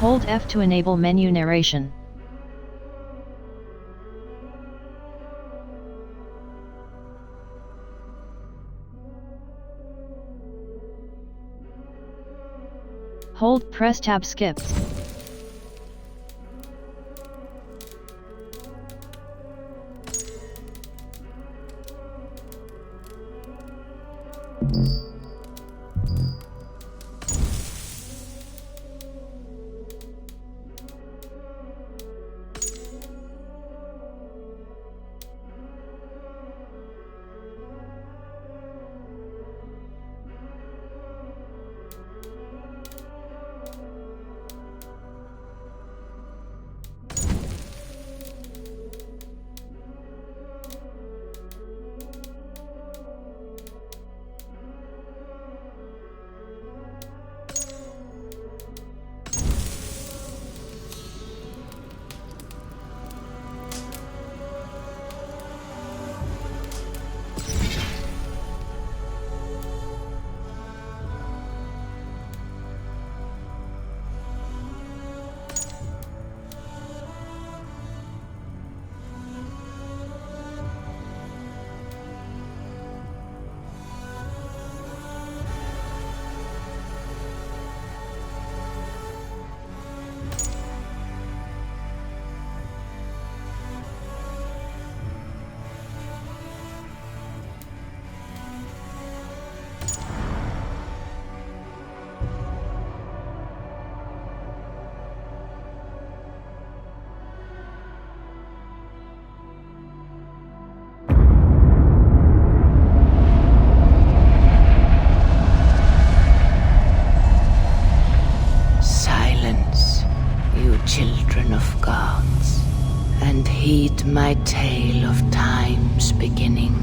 Hold F to enable menu narration. Hold press tab skip. Children of gods, and heed my tale of time's beginning.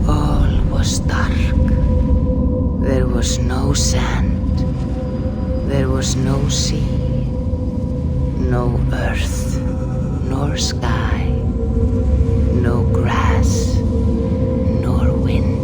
All was dark. There was no sand. There was no sea, no earth, nor sky, no grass, nor wind.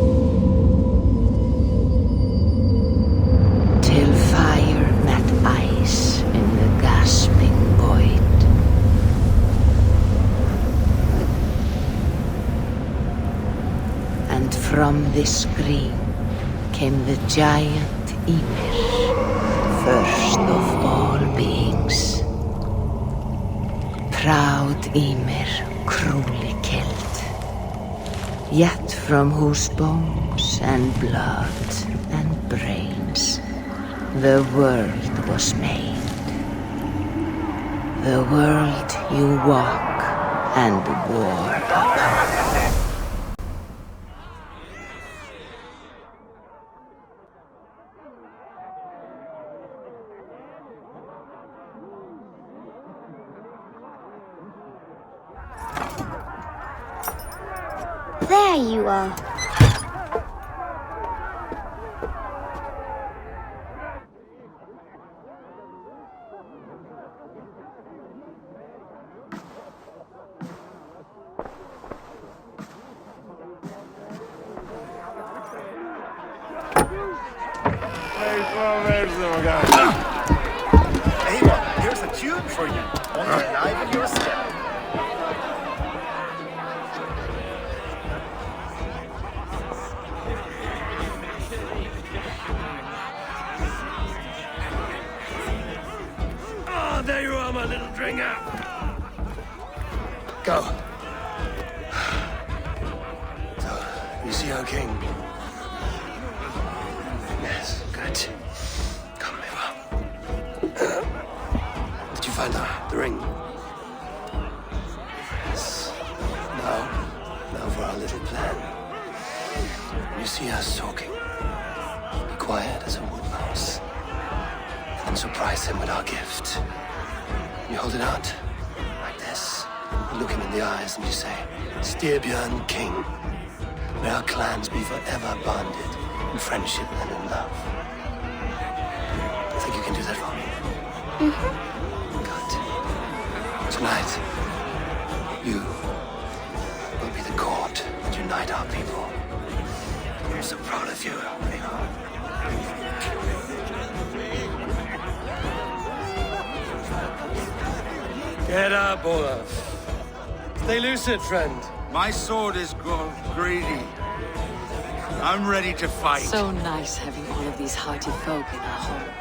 From this screen came the giant Ymir, first of all beings. Proud Ymir, cruelly killed, yet from whose bones and blood and brains the world was made. The world you walk and war upon. There you are. Ava, here's a tune for you. Only alive in your step. There you are, my little dringer. Go. So, you see our king? Yes, good. Come, Eva. Did you find the ring? Yes. Now for our little plan. When you see us talking, be quiet as a wood mouse. And surprise him with our gift. You hold it out, like this. You look him in the eyes and you say, Styrbjörn King, may our clans be forever bonded in friendship and in love. I think you can do that for me. Good. Tonight, you will be the cord that unite our people. I'm so proud of you, Eva. Get up, Olaf. Stay lucid, friend. My sword is grown greedy. I'm ready to fight. So nice having all of these hearty folk in our home.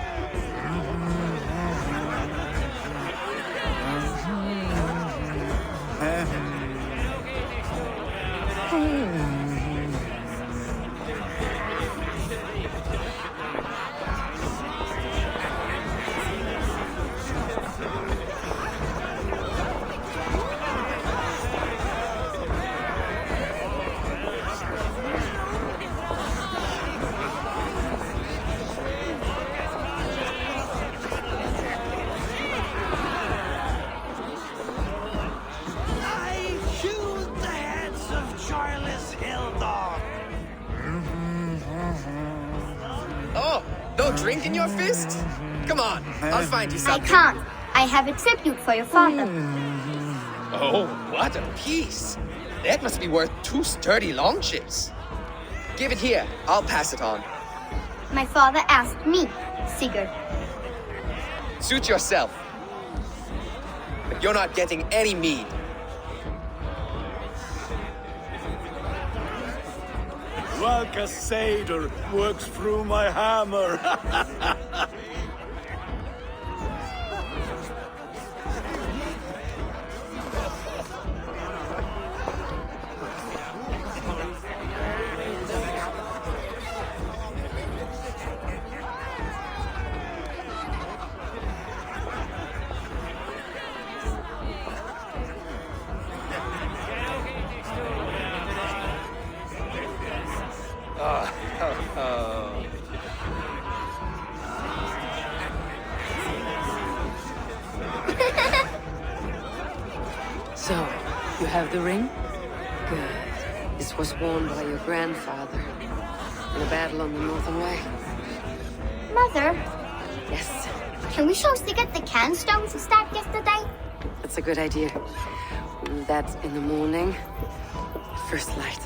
I choose the heads of Charles Hildog. Oh, no drink in your fist? Come on, I'll find you I something. can't. I have a tribute for your father. Oh, what a piece. That must be worth 2 sturdy long chips. Give it here, I'll pass it on. My father asked me, Sigurd. Suit yourself. But you're not getting any mead. Like a satyr works through my hammer. So, you have the ring? Good. This was worn by your grandfather in a battle on the Northern Way. Mother, Yes, can we show Sigurd the canstones we stabbed yesterday? that's a good idea. That's in the morning. First light.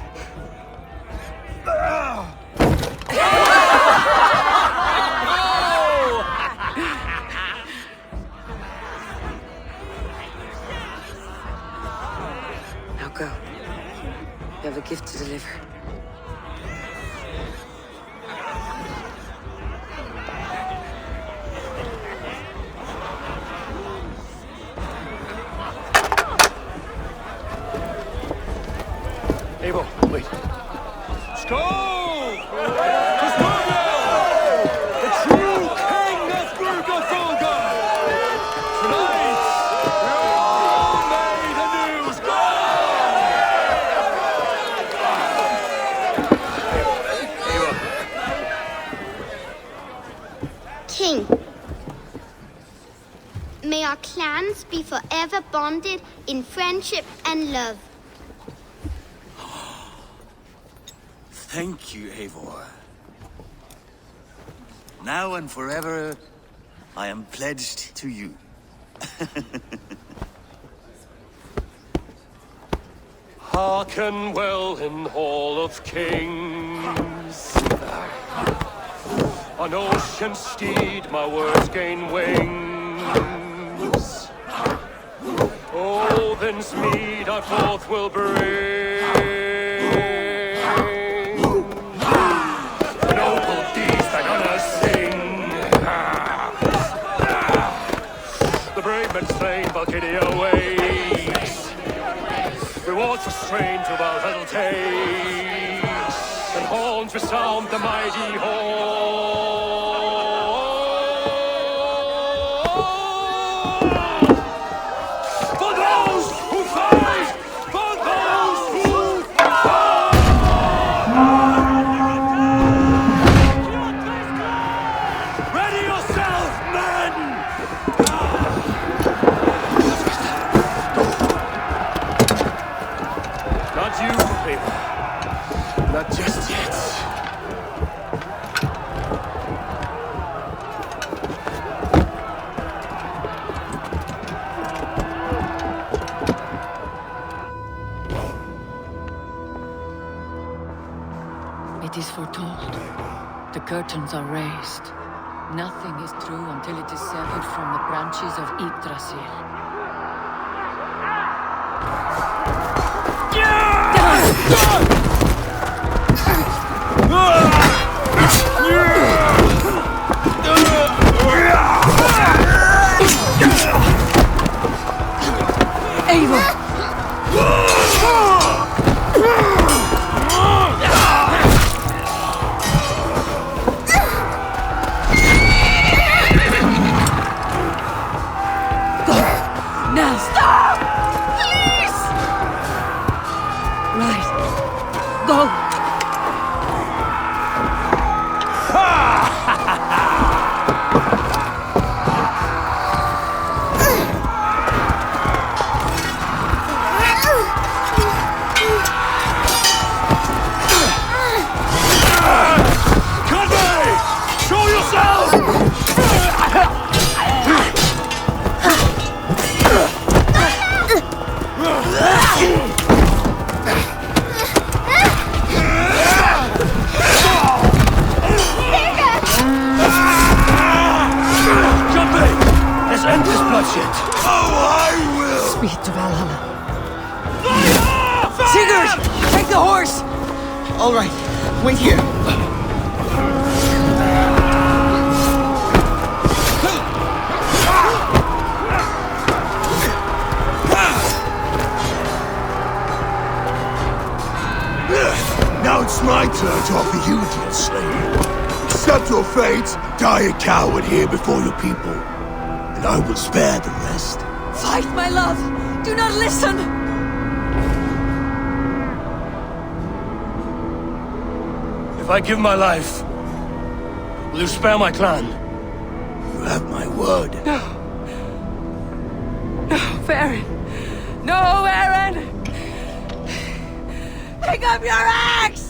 Now go. You have a gift to deliver. Abel, wait. Skål! To Sverige! The true king of Burgerfolga! Tonight, we all made anew. King, may our clans be forever bonded in friendship and love. Thank you, Eivor. Now and forever, I am pledged to you. Hearken well in Hall of Kings. On ocean steed my words gain wings. Odin's mead I forth will bring. Noble deeds that honor sing. The brave men slain Valkyria waves. Rewards for strain to Valhalla takes. And horns resound the mighty horn. For those who fight! For those who fight! Ready yourself, men! Not you, baby. Not just yet. It is foretold. The curtains are raised. Nothing is true until it is severed from the branches of Yggdrasil. Speed to Valhalla. Sigurd! Take the horse! All right, wait here. Now it's my turn to offer you, dear slave. Accept your fate, die a coward here before your people, and I will spare the rest. Fight, my love! Do not listen! If I give my life, will you spare my clan? You have my word. No. No, Aaron. No, Aaron! Pick up your axe!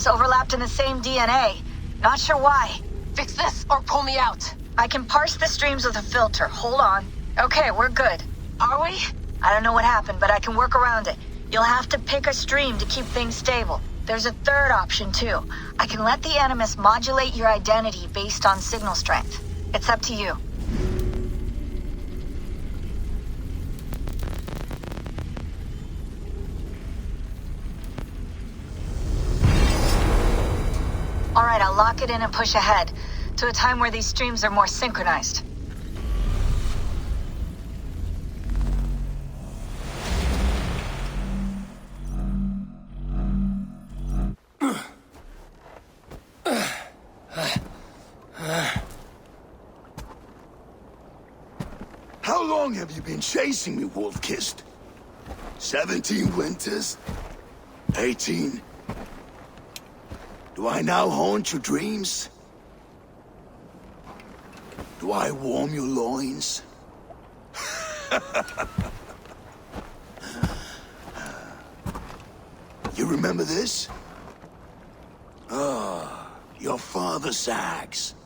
Overlapped in the same DNA. Not sure why. Fix this or pull me out. I can parse the streams with a filter. Hold on. Okay, we're good. Are we? I don't know what happened, but I can work around it. You'll have to pick a stream to keep things stable. There's a third option, too. I can let the Animus modulate your identity based on signal strength. It's up to you. Alright, I'll lock it in and push ahead, to a time where these streams are more synchronized. How long have you been chasing me, Wolf-Kissed? 17 winters? 18? Do I now haunt your dreams? Do I warm your loins? You remember this? Ah, your father's axe.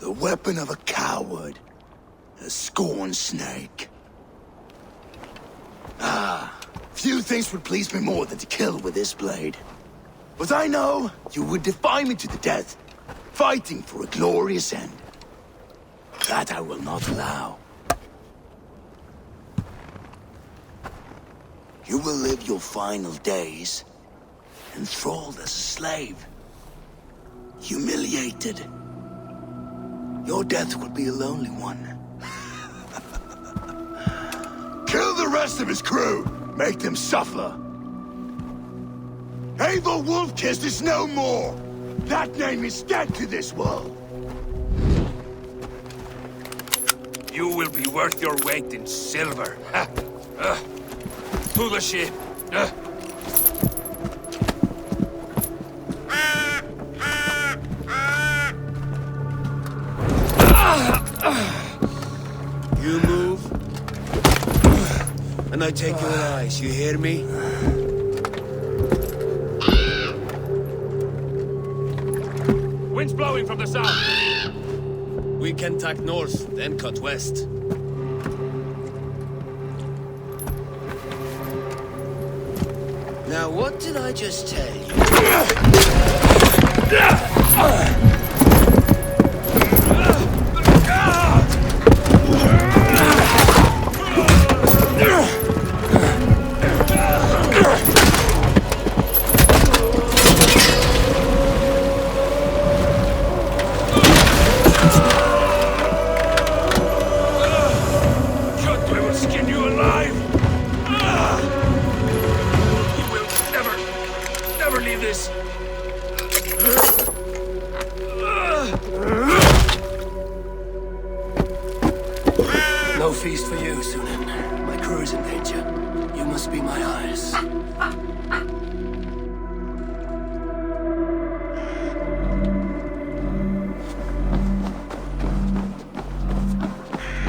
The weapon of a coward. A scorned snake. Ah, few things would please me more than to kill with this blade. But I know you would defy me to the death, fighting for a glorious end. That I will not allow. You will live your final days enthralled as a slave. Humiliated. Your death will be a lonely one. Kill the rest of his crew! Make them suffer! Eivor Wolfkist is no more! That name is dead to this world! You will be worth your weight in silver. To the ship. You move, and I take your eyes, you hear me? Wind's blowing from the south. We can tack north, then cut west. Now, what did I just tell you? We will skin you alive. You will never leave this. No feast for you, Sunan. My crew is in danger. You must be my eyes.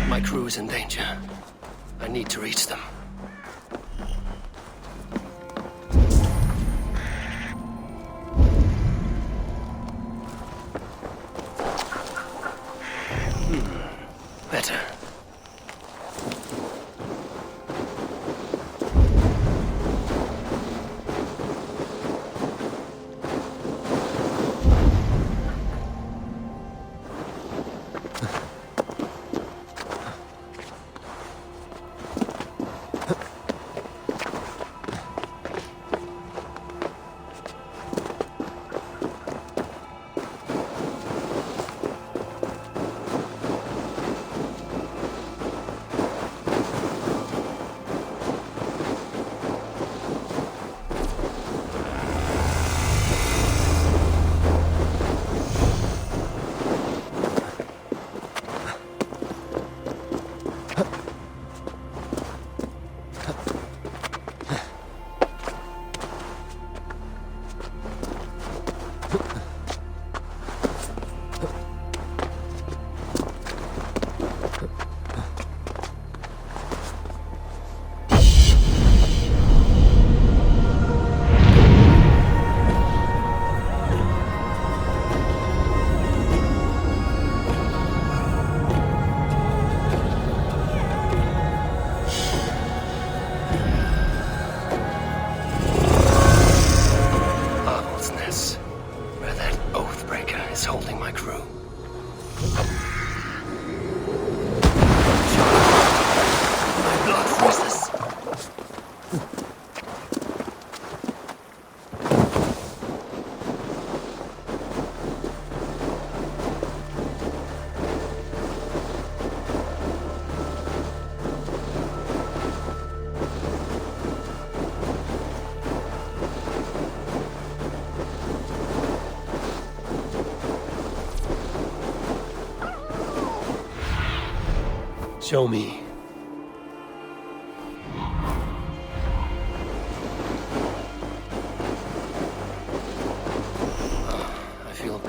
My crew is in danger. I need to reach them. Better. Show me.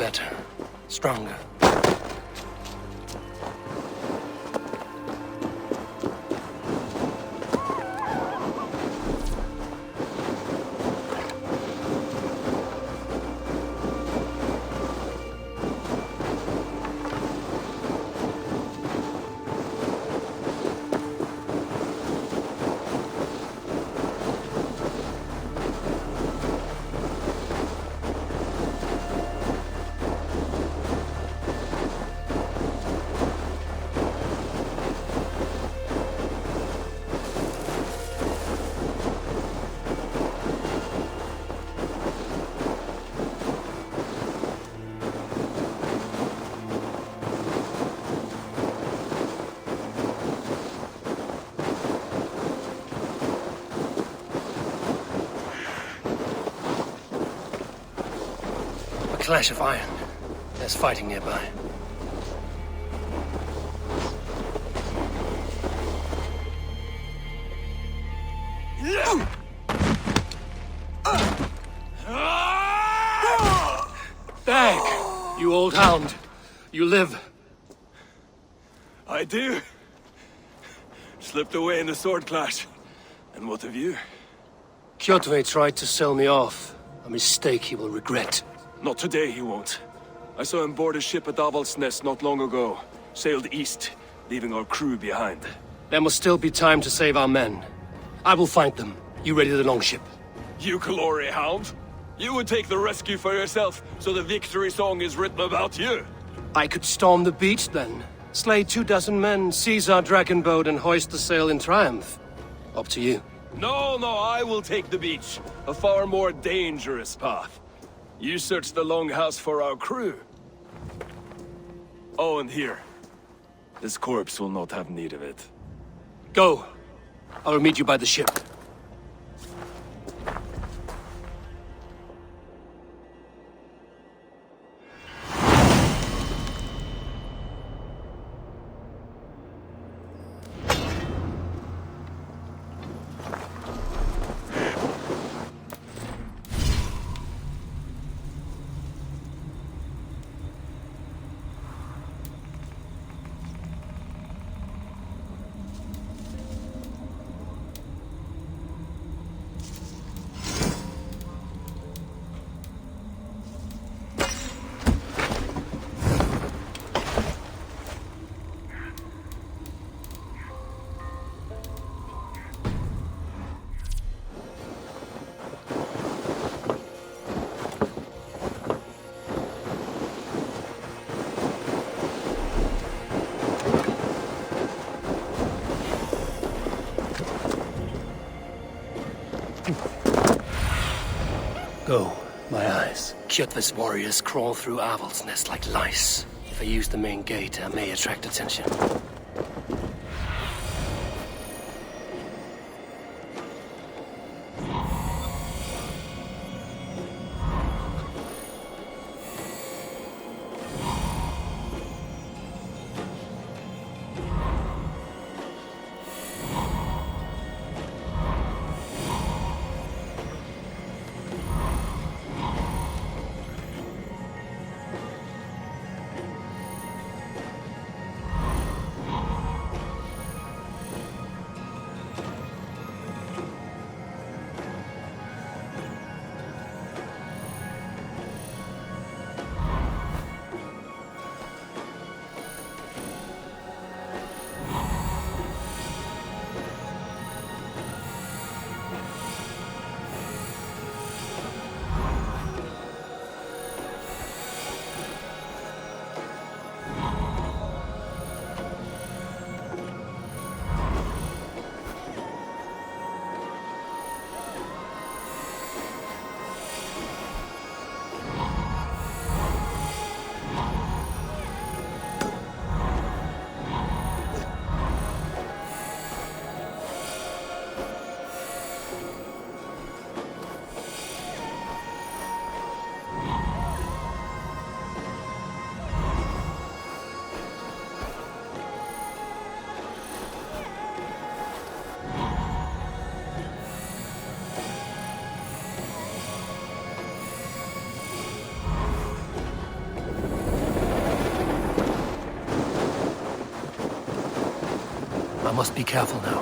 better, stronger. Clash of iron. There's fighting nearby. Dag! You old hound. You live. I do. Slipped away in the sword clash. And what of you? Kjotve tried to sell me off. A mistake he will regret. Not today, he won't. I saw him board a ship at Avaldsnes not long ago. Sailed east, leaving our crew behind. There must still be time to save our men. I will find them. You ready the longship? You glory hound? You would take the rescue for yourself, so the victory song is written about you. I could storm the beach then. Slay 24 men, seize our dragon boat and hoist the sail in triumph. Up to you. No, I will take the beach. A far more dangerous path. You search the longhouse for our crew. Oh, and here. This corpse will not have need of it. Go. I will meet you by the ship. Go, my eyes. Kjotve's warriors crawl through Avaldsnes like lice. If I use the main gate, I may attract attention. must be careful now.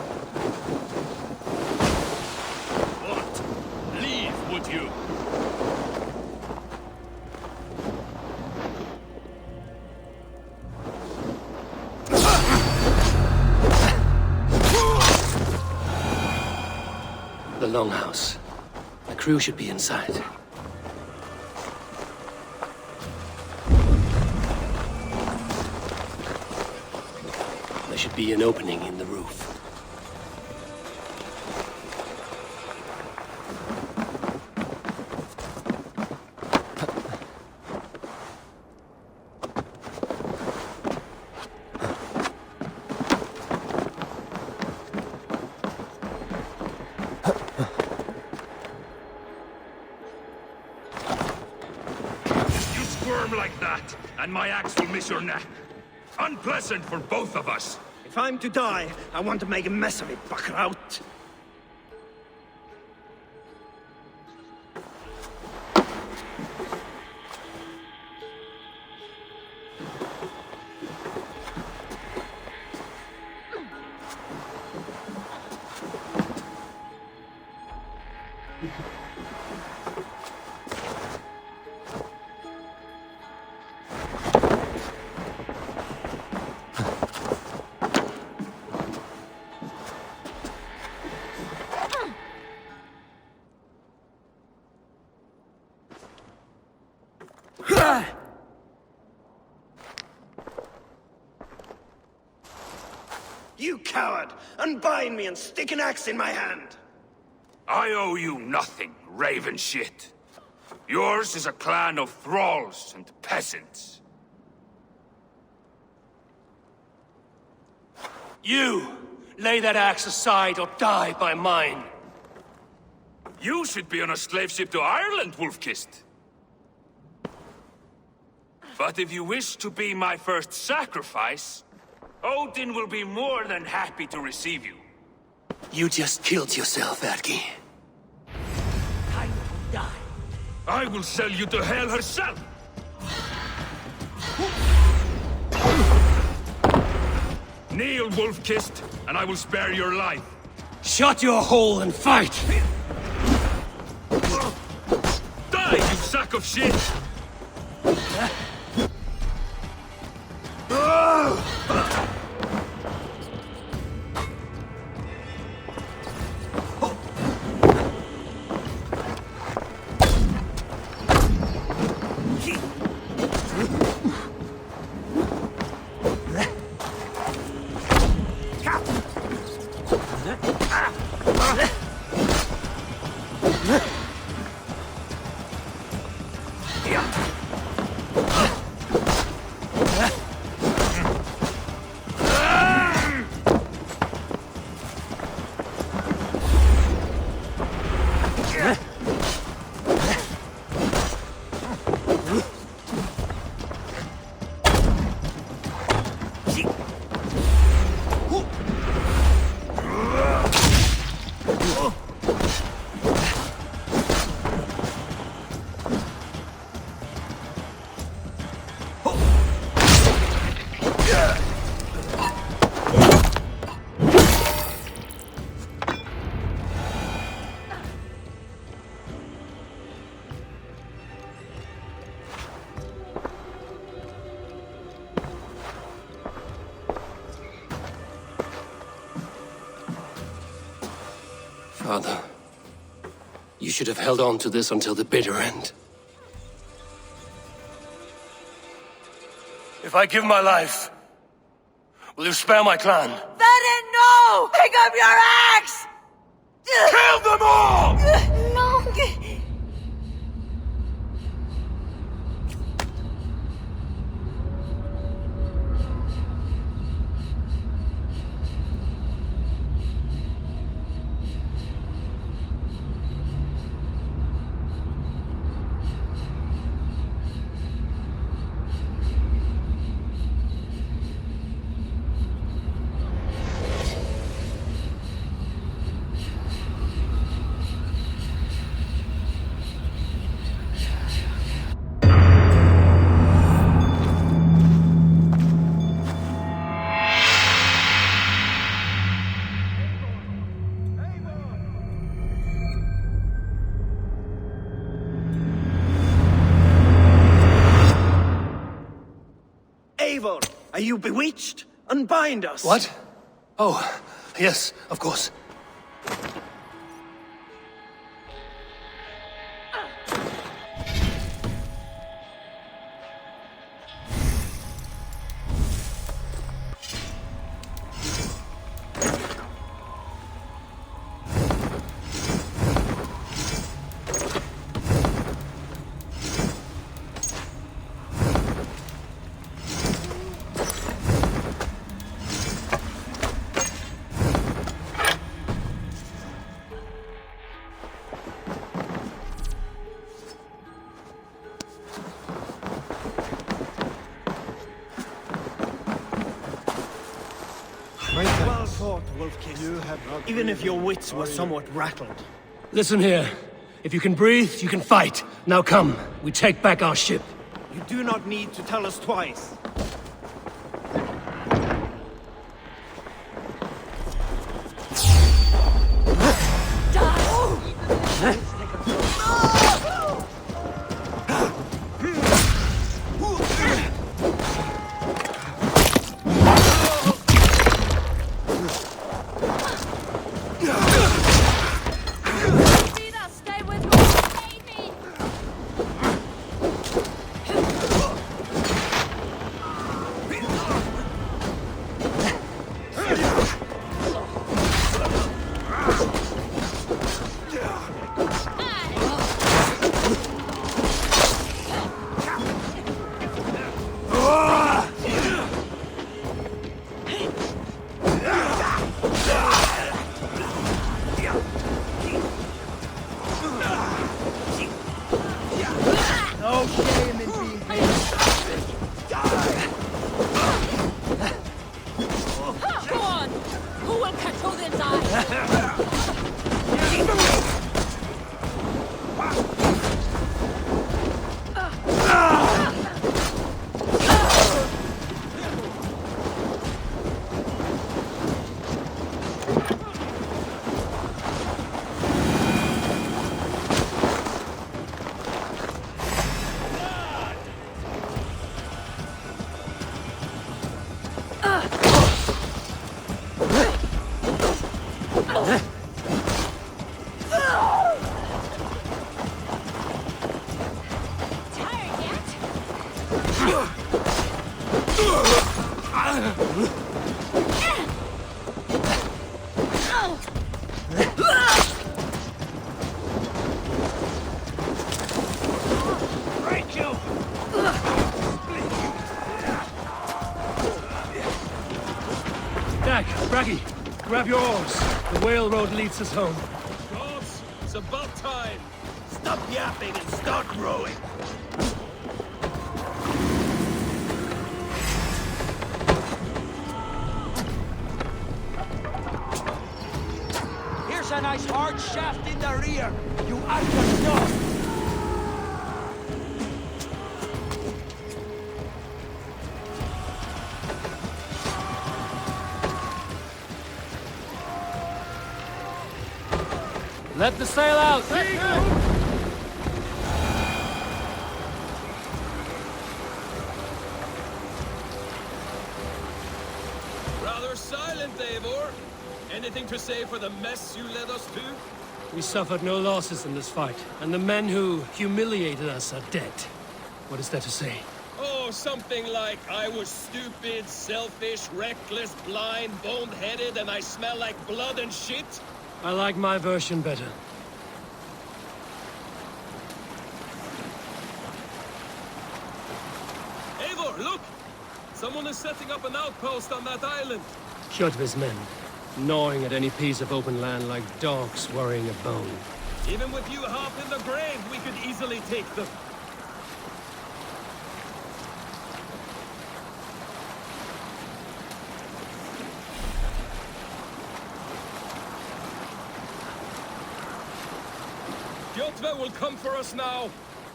What? Leave, would you? The longhouse. The crew should be inside. There should be an opening in the roof. Like that, and my axe will miss your neck. Unpleasant for both of us. If I'm to die, I want to make a mess of it, Buckraut. You coward! Unbind me and stick an axe in my hand! I owe you nothing, raven shit. Yours is a clan of thralls and peasants. You! Lay that axe aside or die by mine. You should be on a slave ship to Ireland, Wolf-Kissed. But if you wish to be my first sacrifice, Odin will be more than happy to receive you. You just killed yourself, Erki. I will die. I will sell you to Hell herself! Kneel, Wolf-Kissed, and I will spare your life. Shut your hole and fight! Die, you sack of shit! Father, you should have held on to this until the bitter end. If I give my life, will you spare my clan? Venin, no! Pick up your axe! Kill them all! No! Are you bewitched? Unbind us! What? Oh, yes, of course. Well fought, Wolf-Kiss. Even if your wits were somewhat rattled. Listen here. If you can breathe, you can fight. Now come, we take back our ship. You do not need to tell us twice. Braggy, grab your oars. The whale road leads us home. Gods, it's about time. Stop yapping and start rowing. Here's a nice hard shaft in the rear. You understand? Let the sail out! Rather silent, Eivor. Anything to say for the mess you led us to? We suffered no losses in this fight, and the men who humiliated us are dead. What is there to say? Oh, something like, I was stupid, selfish, reckless, blind, bone-headed, and I smell like blood and shit? I like my version better. Eivor, look! Someone is setting up an outpost on that island. Kjotve's men, gnawing at any piece of open land like dogs worrying a bone. Even with you half in the grave, we could easily take them. Kjotve will come for us now,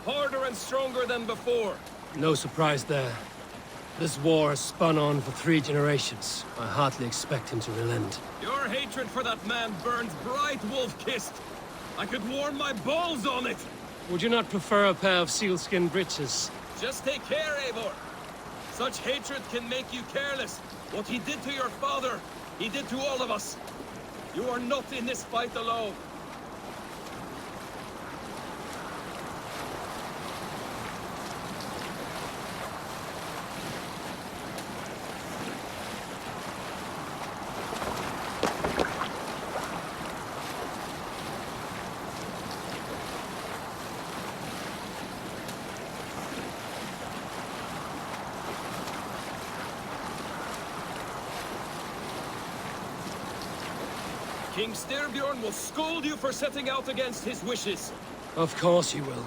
harder and stronger than before. No surprise there. This war has spun on for 3 generations. I hardly expect him to relent. Your hatred for that man burns bright, Wolf-Kissed. I could warm my balls on it. Would you not prefer a pair of sealskin breeches? Just take care, Eivor. Such hatred can make you careless. What he did to your father, he did to all of us. You are not in this fight alone. King Styrbjorn will scold you for setting out against his wishes. Of course he will.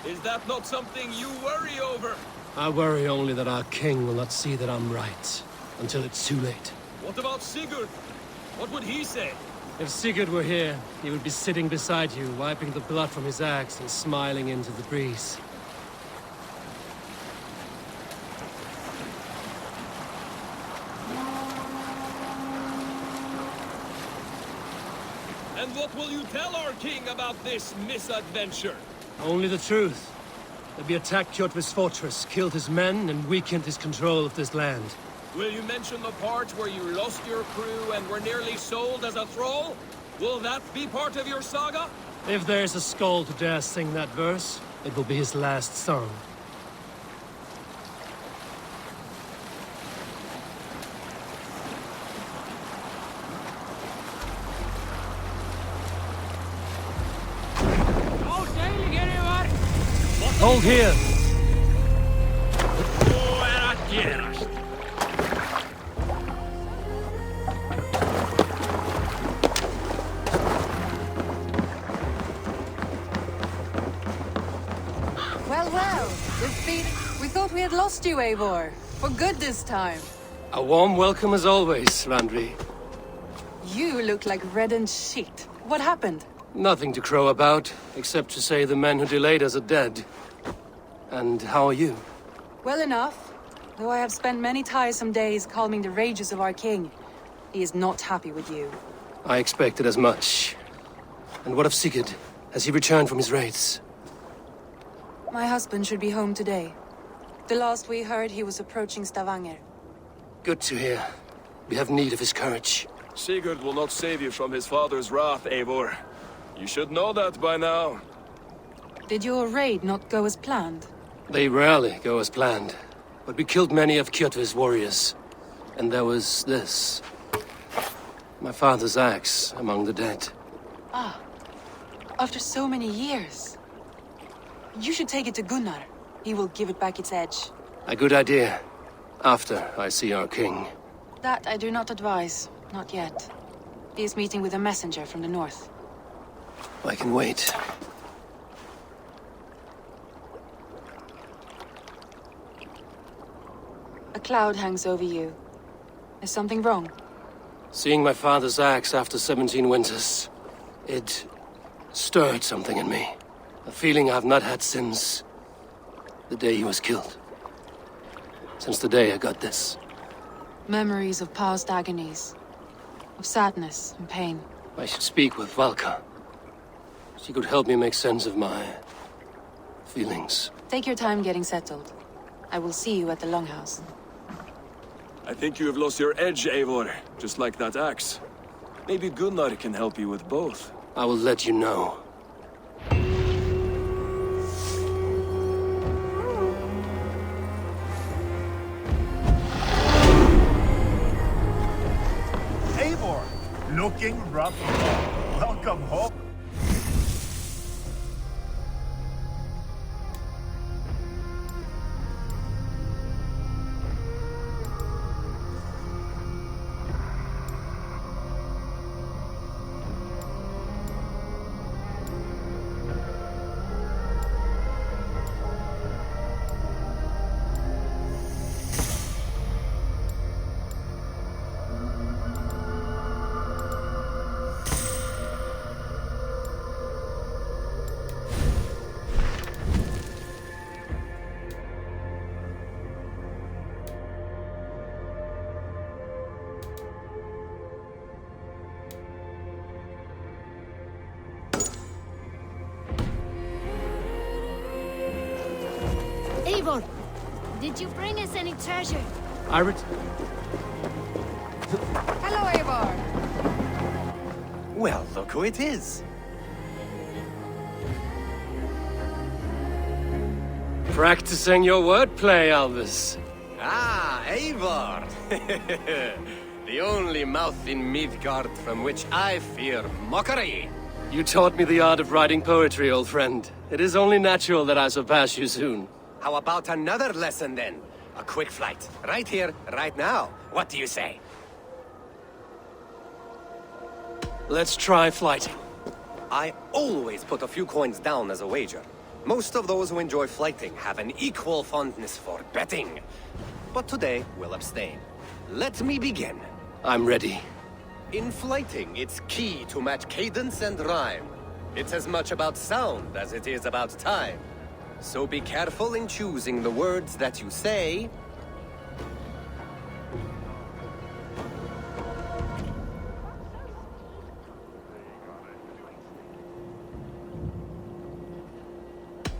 Is that not something you worry over? I worry only that our king will not see that I'm right, until it's too late. What about Sigurd? What would he say? If Sigurd were here, he would be sitting beside you, wiping the blood from his axe and smiling into the breeze. And what will you tell our king about this misadventure? Only the truth. That we attacked Kjotve's fortress, killed his men, and weakened his control of this land. Will you mention the part where you lost your crew and were nearly sold as a thrall? Will that be part of your saga? If there's a skull to dare sing that verse, it will be his last song. Hold here! Well, we thought we had lost you, Eivor. For good this time. A warm welcome as always, Randvi. You look like reddened shit. What happened? Nothing to crow about, except to say the men who delayed us are dead. And how are you? Well enough. Though I have spent many tiresome days calming the rages of our king. He is not happy with you. I expected as much. And what of Sigurd? Has he returned from his raids? My husband should be home today. The last we heard, he was approaching Stavanger. Good to hear. We have need of his courage. Sigurd will not save you from his father's wrath, Eivor. You should know that by now. Did your raid not go as planned? They rarely go as planned. But we killed many of Kjotve's warriors. And there was this. My father's axe among the dead. Ah. After so many years. You should take it to Gunnar. He will give it back its edge. A good idea. After I see our king. That I do not advise. Not yet. He is meeting with a messenger from the north. I can wait. A cloud hangs over you. Is something wrong? Seeing my father's axe after 17 winters, it stirred something in me. A feeling I've not had since the day he was killed. Since the day I got this. Memories of past agonies. Of sadness and pain. I should speak with Valka. She could help me make sense of my feelings. Take your time getting settled. I will see you at the Longhouse. I think you have lost your edge, Eivor, just like that axe. Maybe Gunnar can help you with both. I will let you know. Eivor, looking rough. Welcome home. Did you bring us any treasure? Hello, Eivor. Well, look who it is. Practicing your wordplay, Alvis. Ah, Eivor! The only mouth in Midgard from which I fear mockery. You taught me the art of writing poetry, old friend. It is only natural that I surpass you soon. How about another lesson then? A quick flight. Right here, right now. What do you say? Let's try flighting. I always put a few coins down as a wager. Most of those who enjoy flighting have an equal fondness for betting. But today, we'll abstain. Let me begin. I'm ready. In flighting, it's key to match cadence and rhyme. It's as much about sound as it is about time. So be careful in choosing the words that you say.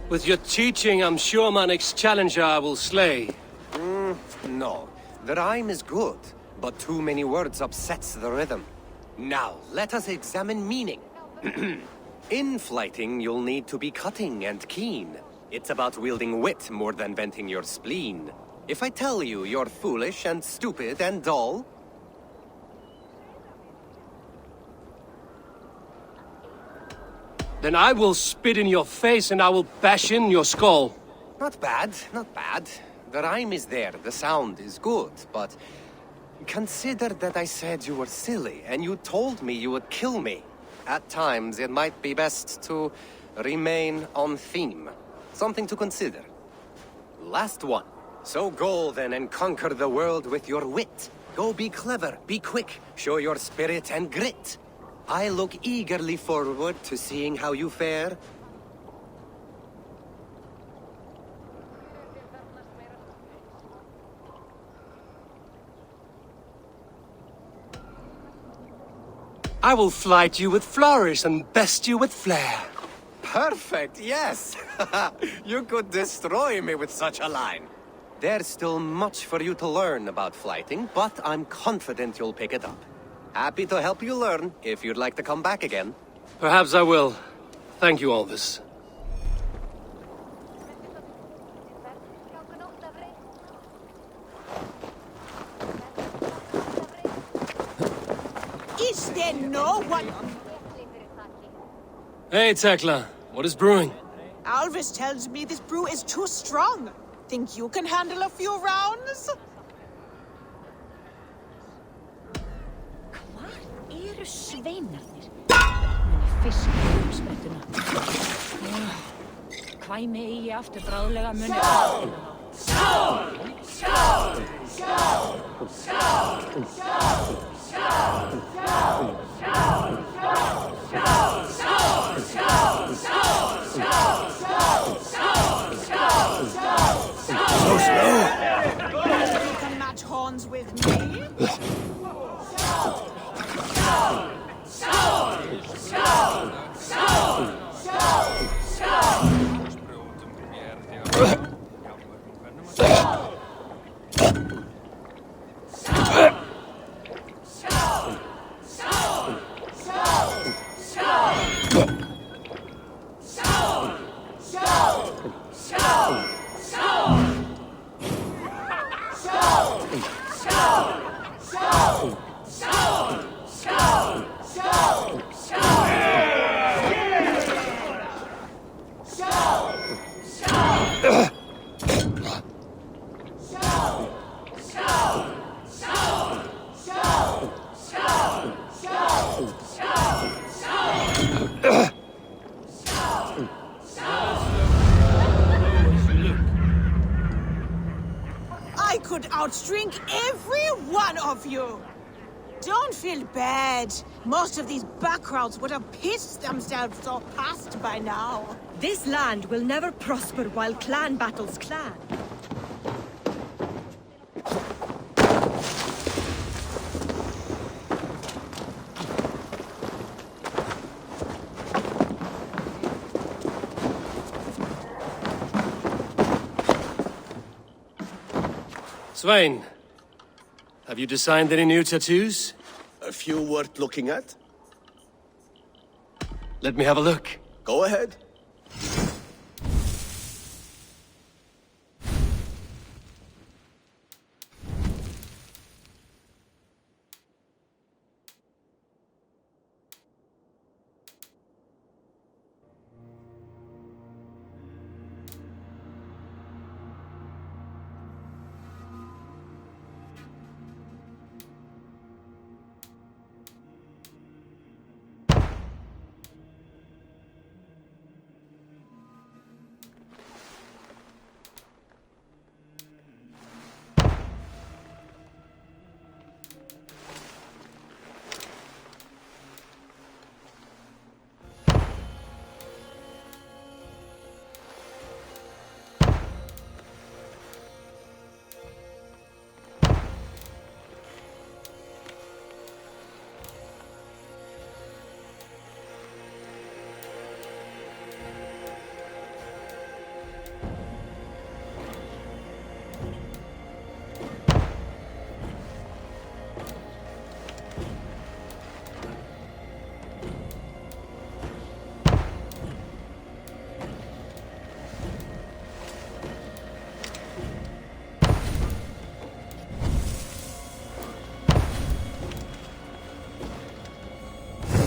With your teaching, I'm sure my next challenger I will slay. No. The rhyme is good, but too many words upsets the rhythm. Now, let us examine meaning. In flighting, you'll need to be cutting and keen. It's about wielding wit more than venting your spleen. If I tell you you're foolish and stupid and dull, then I will spit in your face and I will bash in your skull. not bad, not bad. The rhyme is there, the sound is good, but consider that I said you were silly and you told me you would kill me. At times, it might be best to remain on theme. Something to consider. Last one. So go then and conquer the world with your wit. Go be clever, be quick, show your spirit and grit. I look eagerly forward to seeing how you fare. I will flight you with flourish and best you with flair. Perfect, yes! You could destroy me with such a line. There's still much for you to learn about flighting, but I'm confident you'll pick it up. Happy to help you learn, if you'd like to come back again. Perhaps I will. Thank you, Alvis. Is there no one? Hey, Tekla. What is brewing? Alvis tells me this brew is too strong. Think you can handle a few rounds? Eru sveinarnir? Muni fiska um sprettuna. Kvæmi eigi aftur bráðlega muni... Skál! Skál! Skál! Skál! Skál! Skál! So slow. You can match horns with me? I could outdrink every one of you! Don't feel bad. Most of these backgrounds would have pissed themselves off past by now. This land will never prosper while clan battles clan. Svein, have you designed any new tattoos? A few worth looking at? Let me have a look. Go ahead.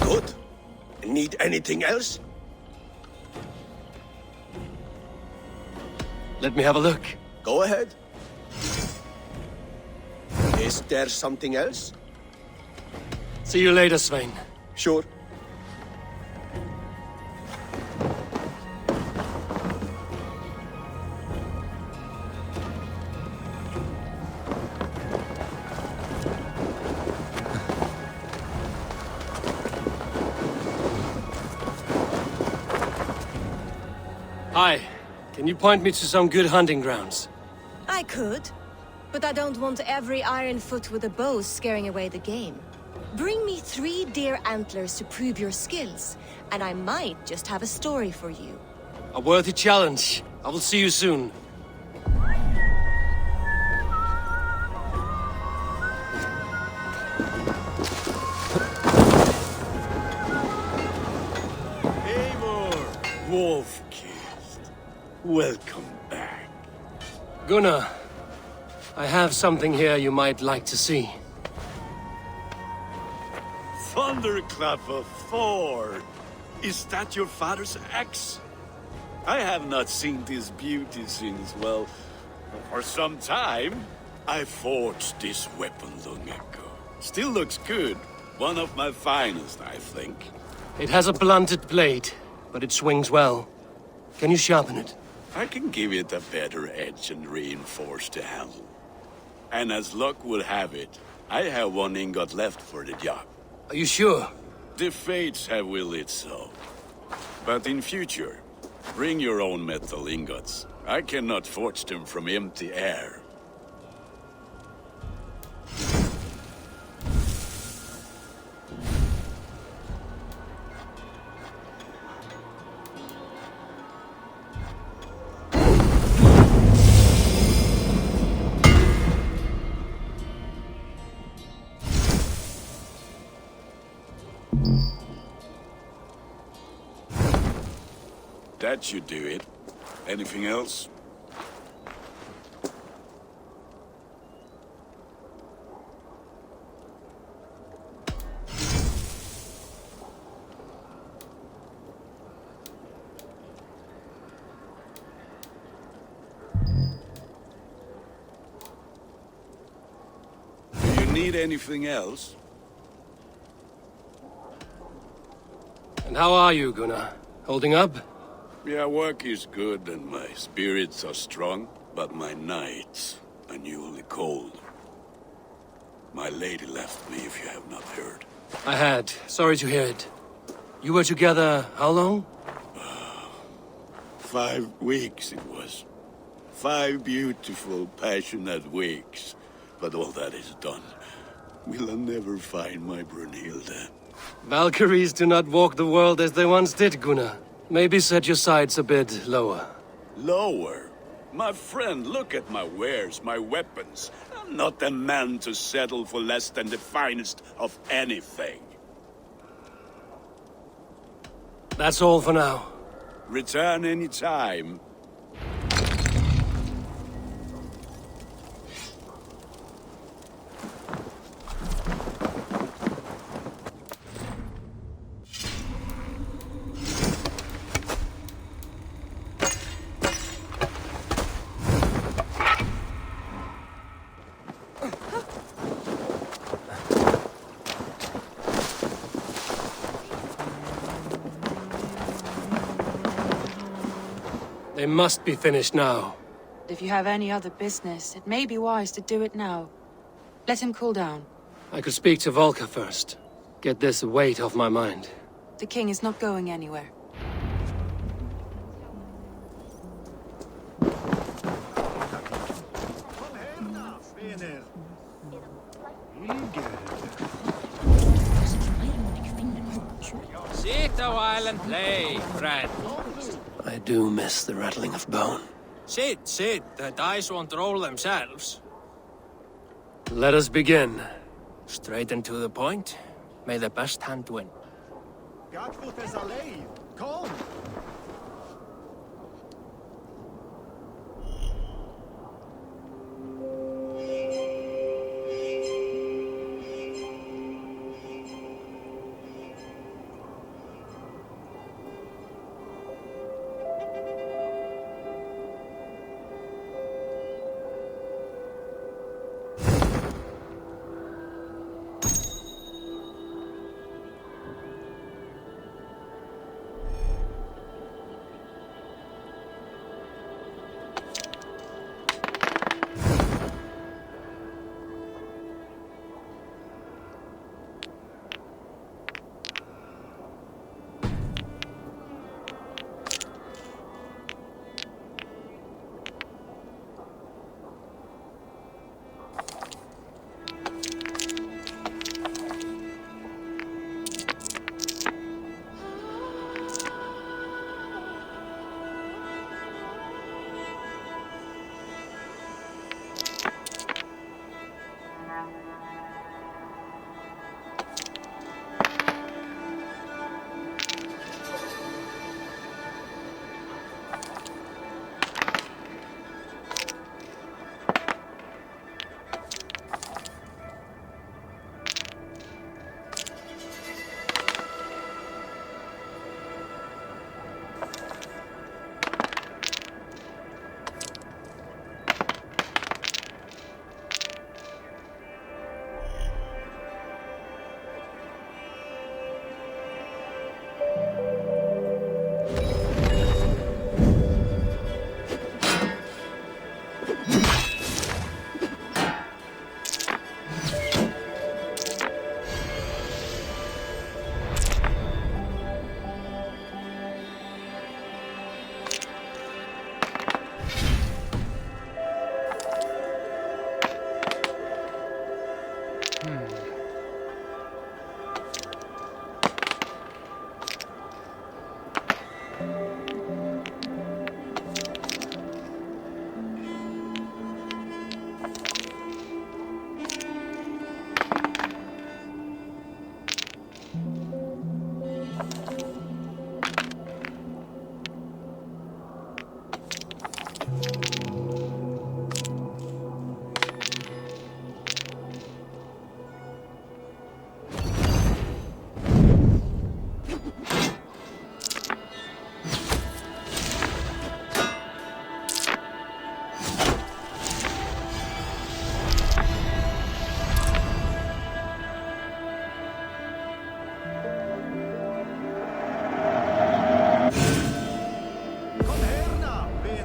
Good. Need anything else? Let me have a look. Go ahead. Is there something else? See you later, Svein. Sure. Hi. Can you point me to some good hunting grounds? I could, but I don't want every iron foot with a bow scaring away the game. Bring me 3 deer antlers to prove your skills, and I might just have a story for you. A worthy challenge. I will see you soon. Wolf-kissed. Welcome back. Gunnar, I have something here you might like to see. Thunderclap of Thor! Is that your father's axe? I have not seen this beauty since, well, for some time. I forged this weapon long ago. Still looks good. One of my finest, I think. It has a blunted blade, but it swings well. Can you sharpen it? I can give it a better edge and reinforce the handle. And as luck will have it, I have 1 ingot left for the job. Are you sure? The fates have willed it so. But in future, bring your own metal ingots. I cannot forge them from empty air. That should do it. Anything else? Do you need anything else? And how are you, Gunnar? Holding up? Yeah, work is good and my spirits are strong, but my nights are newly cold. My lady left me, if you have not heard. I had. Sorry to hear it. You were together how long? 5 weeks it was. 5 beautiful, passionate weeks. But all that is done. Will I never find my Brunhilde? Valkyries do not walk the world as they once did, Gunnar. Maybe set your sights a bit lower. Lower? My friend, look at my wares, my weapons. I'm not a man to settle for less than the finest of anything. That's all for now. Return any time. They must be finished now. If you have any other business, it may be wise to do it now. Let him cool down. I could speak to Volka first. Get this weight off my mind. The king is not going anywhere. Sit a while and play, friend. I do miss the rattling of bone. Sit. The dice won't roll themselves. Let us begin. Straight and to the point. May the best hand win. Come!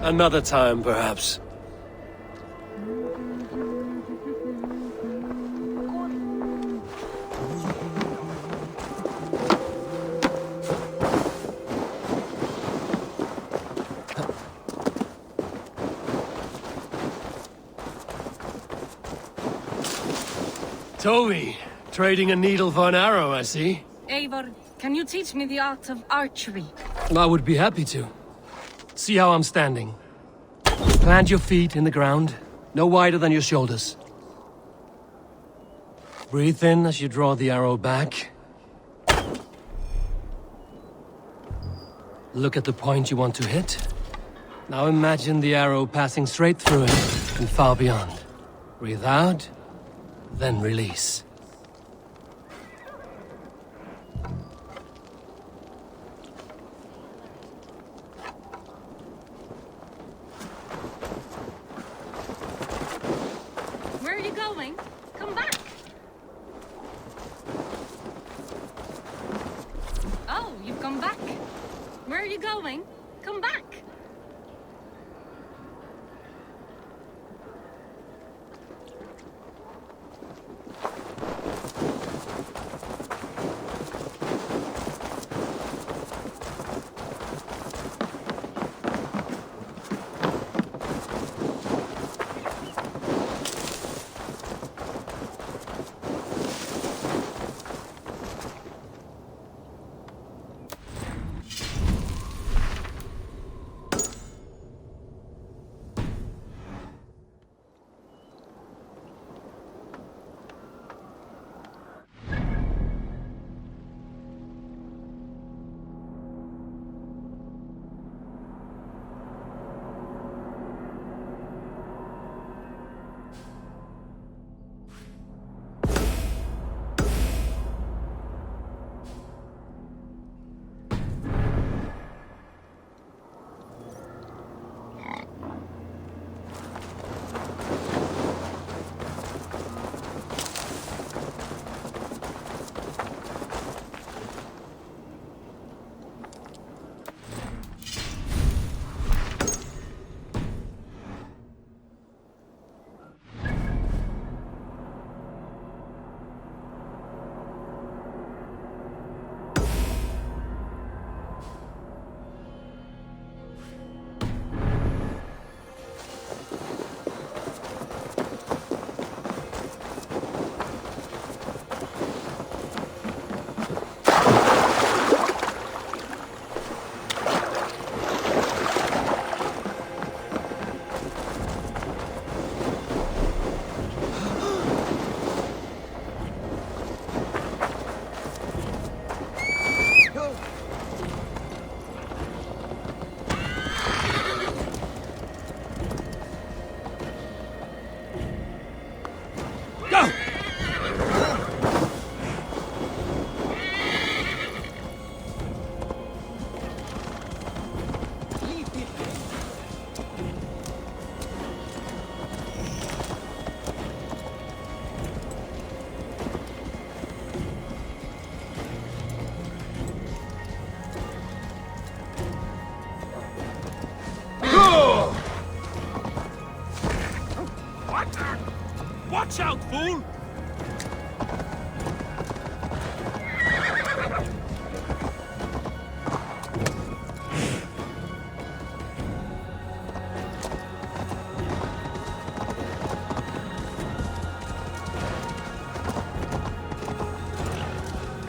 Another time, perhaps. Toby, trading a needle for an arrow, I see. Eivor, can you teach me the art of archery? I would be happy to. See how I'm standing. Plant your feet in the ground, no wider than your shoulders. Breathe in as you draw the arrow back. Look at the point you want to hit. Now imagine the arrow passing straight through it and far beyond. Breathe out, then release. Where are you going? Come back! Oh, you've come back. Where are you going? Come back! Watch out, fool!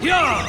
Yeah!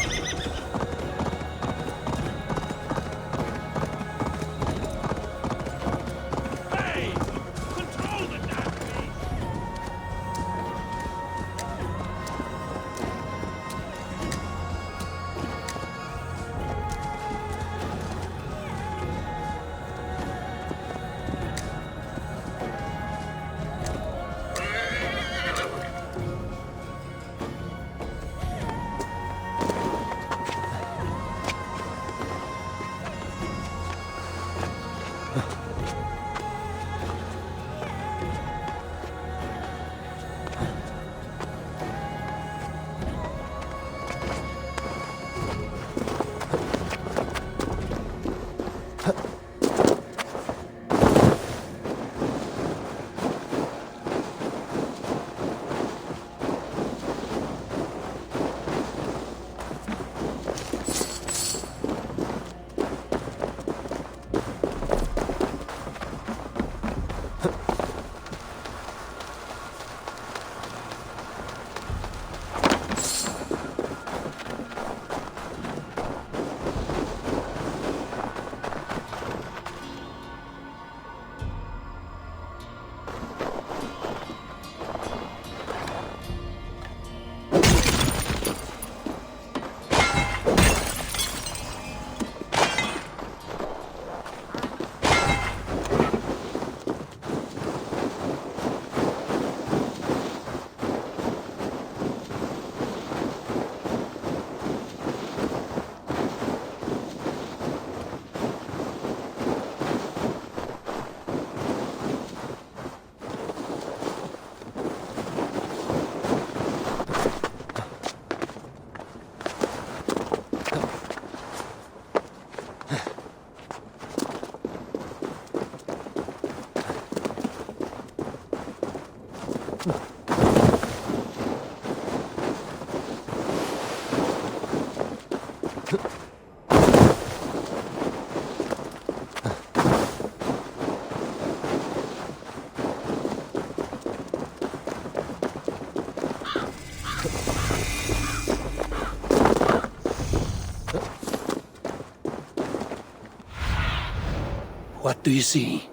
What do you see?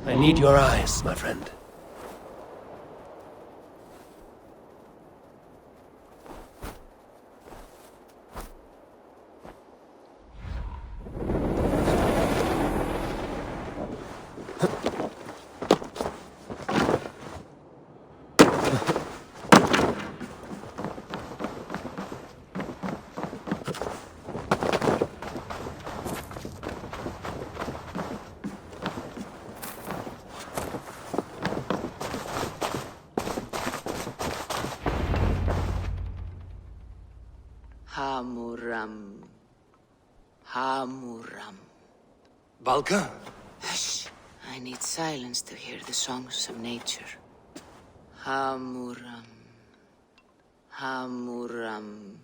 I need your eyes, my friend. Hamuram. Hamuram. Valka? Hush. I need silence to hear the songs of nature. Hamuram. Hamuram.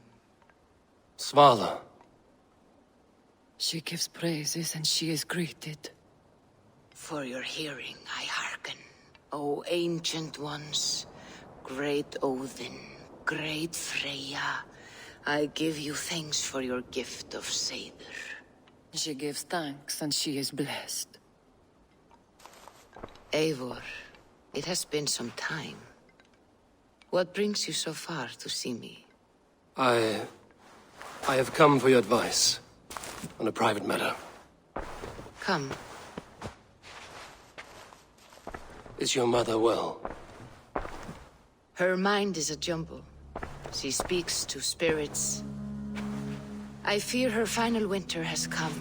Svala. She gives praises and she is greeted. For your hearing I hearken, O ancient ones, great Odin, great Freya. I give you thanks for your gift of Seder. She gives thanks and she is blessed. Eivor, it has been some time. What brings you so far to see me? I have come for your advice on a private matter. Come. Is your mother well? Her mind is a jumble. She speaks to spirits. I fear her final winter has come,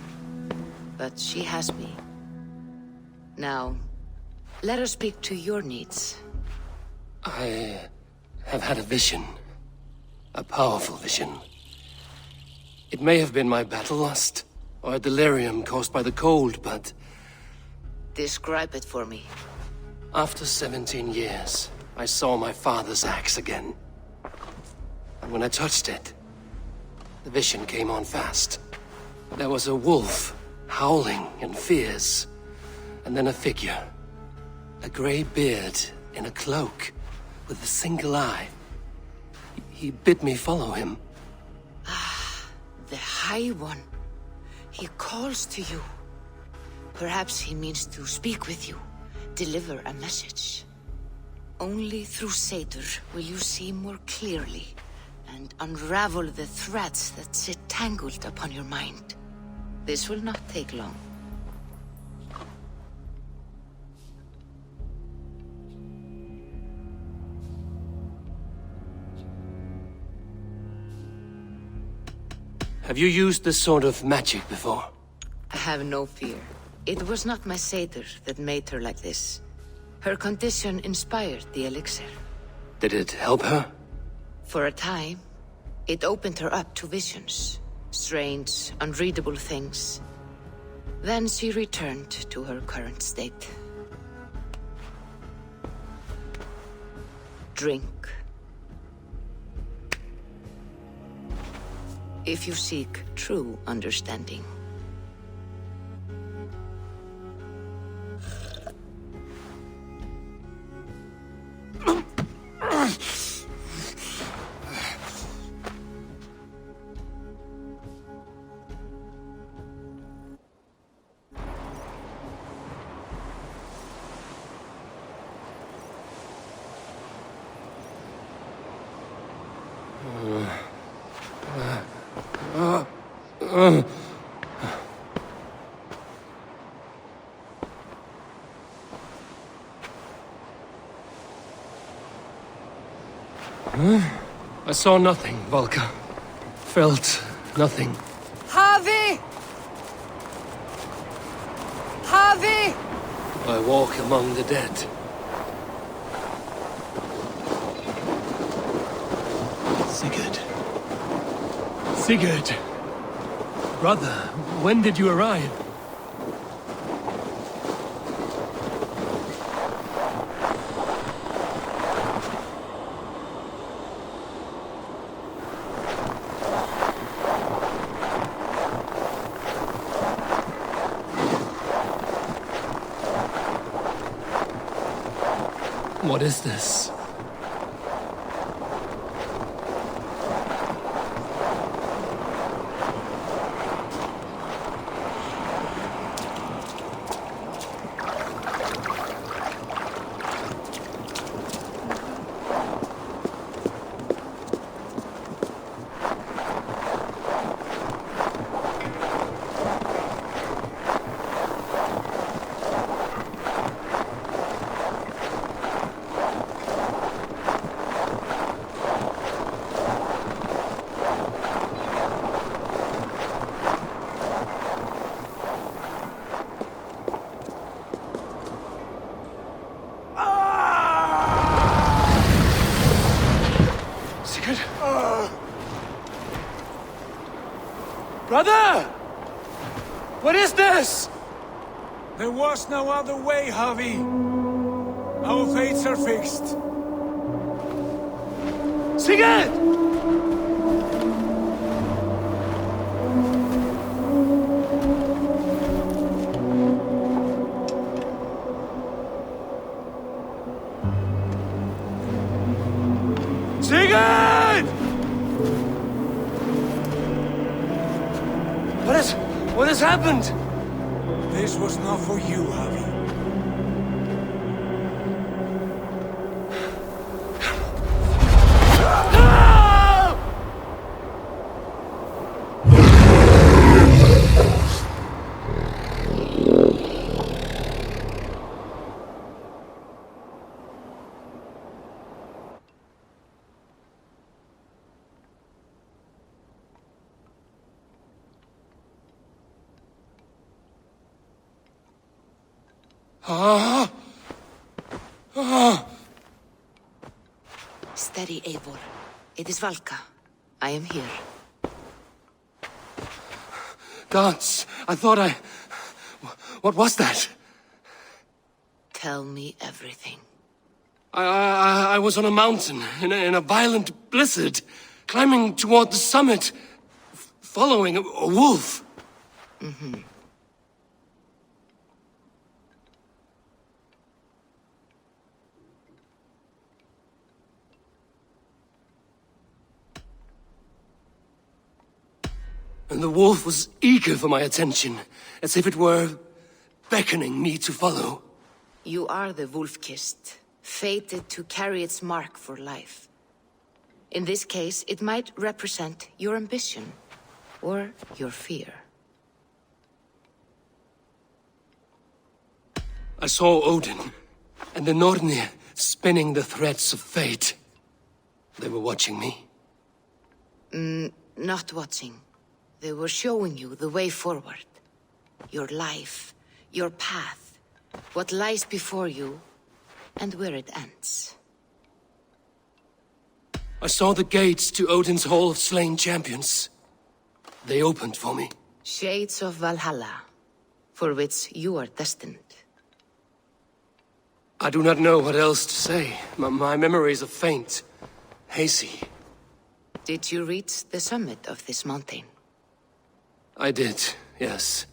but she has me. Now, let us speak to your needs. I have had a vision. A powerful vision. It may have been my battle lust, or a delirium caused by the cold, but... Describe it for me. After 17 years, I saw my father's axe again. And when I touched it, the vision came on fast. There was a wolf, howling in fears, and then a figure. A grey beard in a cloak, with a single eye. He bid me follow him. Ah, the High One. He calls to you. Perhaps he means to speak with you, deliver a message. Only through Seder will you see more clearly and unravel the threads that sit tangled upon your mind. This will not take long. Have you used this sort of magic before? I have no fear. It was not my Seder that made her like this. Her condition inspired the elixir. Did it help her? For a time, it opened her up to visions. Strange, unreadable things. Then she returned to her current state. Drink. If you seek true understanding. I saw nothing, Volka. Felt nothing. Javi! Javi! I walk among the dead. Sigurd. Sigurd! Brother, when did you arrive? What is this? Brother! What is this? There was no other way, Javi. Our fates are fixed. Sigurd! Sigurd! What has happened? This was not for you, Javi. Steady, Eivor. It is Valka. I am here. Gods, I thought I... What was that? Tell me everything. I was on a mountain, in a violent blizzard, climbing toward the summit, following a wolf. Mm-hmm. And the wolf was eager for my attention, as if it were beckoning me to follow. You are the wolf-kissed, fated to carry its mark for life. In this case, it might represent your ambition, or your fear. I saw Odin, and the Nornir spinning the threads of fate. They were watching me. Not watching. They were showing you the way forward. Your life, your path, what lies before you, and where it ends. I saw the gates to Odin's Hall of Slain Champions. They opened for me. Shades of Valhalla, for which you are destined. I do not know what else to say. My memories are faint, hazy. Did you reach the summit of this mountain? I did, yes.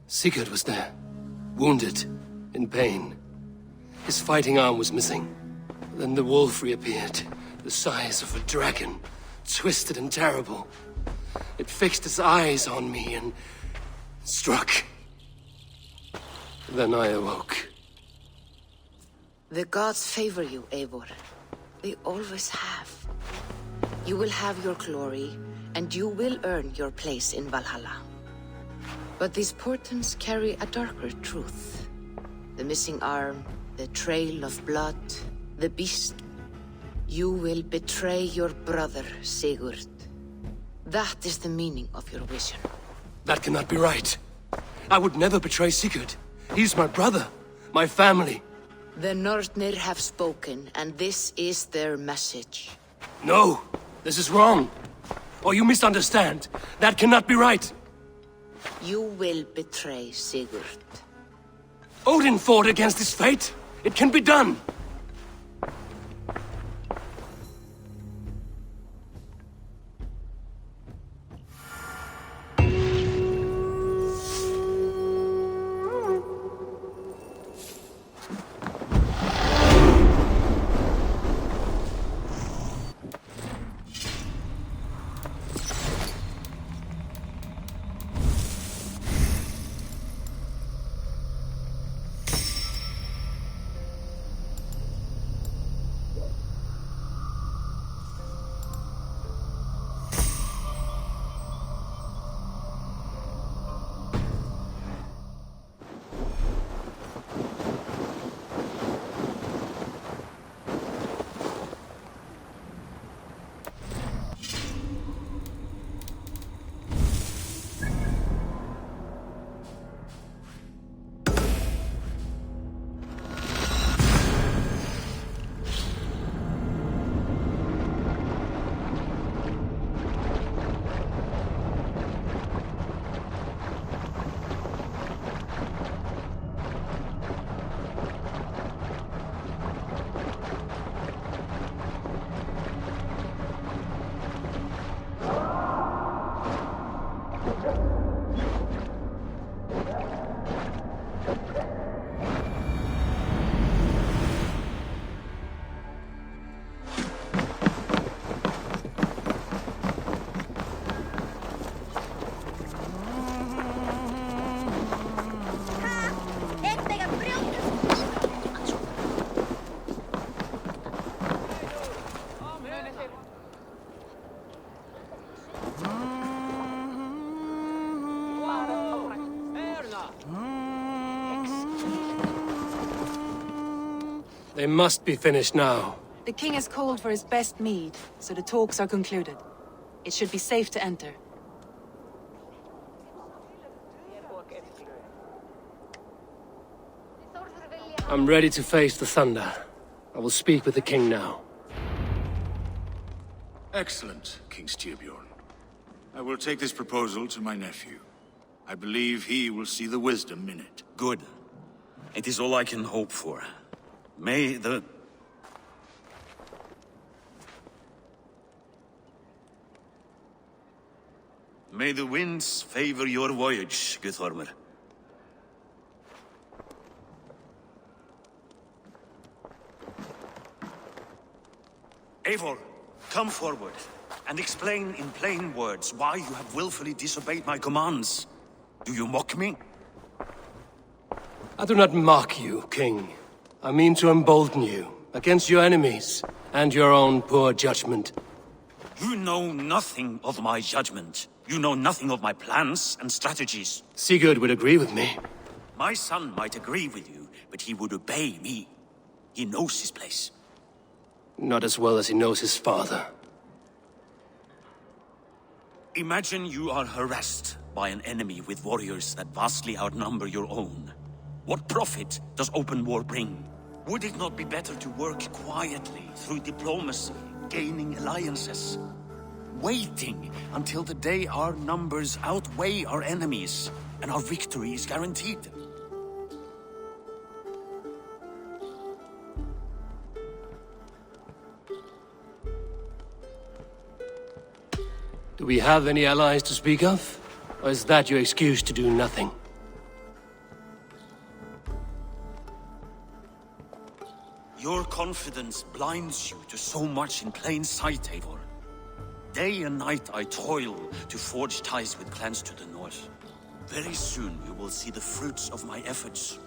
Sigurd was there, wounded, in pain. His fighting arm was missing. Then the wolf reappeared, the size of a dragon, twisted and terrible. It fixed its eyes on me and struck. Then I awoke. The gods favor you, Eivor. They always have. You will have your glory, and you will earn your place in Valhalla. But these portents carry a darker truth. The missing arm, the trail of blood, the beast. You will betray your brother, Sigurd. That is the meaning of your vision. That cannot be right. I would never betray Sigurd. He's my brother, my family. The Nornir have spoken, and this is their message. No, this is wrong. Or you misunderstand. That cannot be right. You will betray Sigurd. Odin fought against his fate. It can be done. They must be finished now. The king has called for his best mead, so the talks are concluded. It should be safe to enter. I'm ready to face the thunder. I will speak with the king now. Excellent, King Styrbjorn. I will take this proposal to my nephew. I believe he will see the wisdom in it. Good. It is all I can hope for. May the winds favor your voyage, Guthormr. Eivor, come forward and explain in plain words why you have willfully disobeyed my commands. Do you mock me? I do not mock you, King. I mean to embolden you against your enemies and your own poor judgment. You know nothing of my judgment. You know nothing of my plans and strategies. Sigurd would agree with me. My son might agree with you, but he would obey me. He knows his place. Not as well as he knows his father. Imagine you are harassed by an enemy with warriors that vastly outnumber your own. What profit does open war bring? Would it not be better to work quietly through diplomacy, gaining alliances? Waiting until the day our numbers outweigh our enemies and our victory is guaranteed. Do we have any allies to speak of? Or is that your excuse to do nothing? Your confidence blinds you to so much in plain sight, Eivor. Day and night I toil to forge ties with clans to the north. Very soon you will see the fruits of my efforts.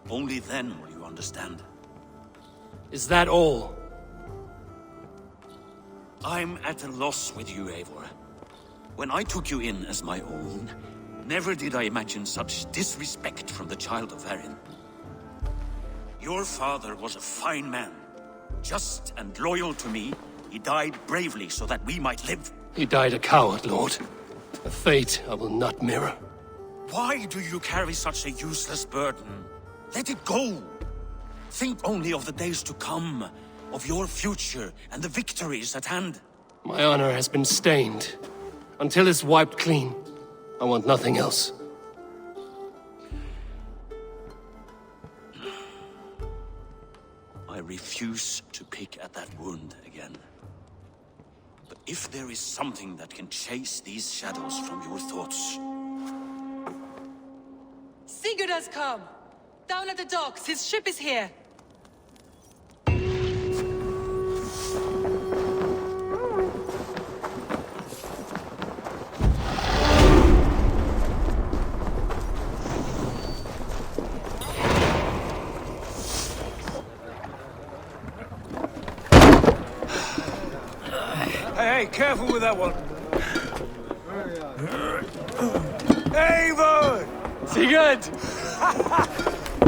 Only then will you understand. Is that all? I'm at a loss with you, Eivor. When I took you in as my own, never did I imagine such disrespect from the child of Varin. Your father was a fine man. Just and loyal to me, he died bravely so that we might live. He died a coward, Lord. A fate I will not mirror. Why do you carry such a useless burden? Let it go! Think only of the days to come, of your future and the victories at hand. My honor has been stained. Until it's wiped clean, I want nothing else. I refuse to pick at that wound again. But if there is something that can chase these shadows from your thoughts... Sigurd has come! Down at the docks, his ship is here! Hey, careful with that one. Eivor! Sigurd!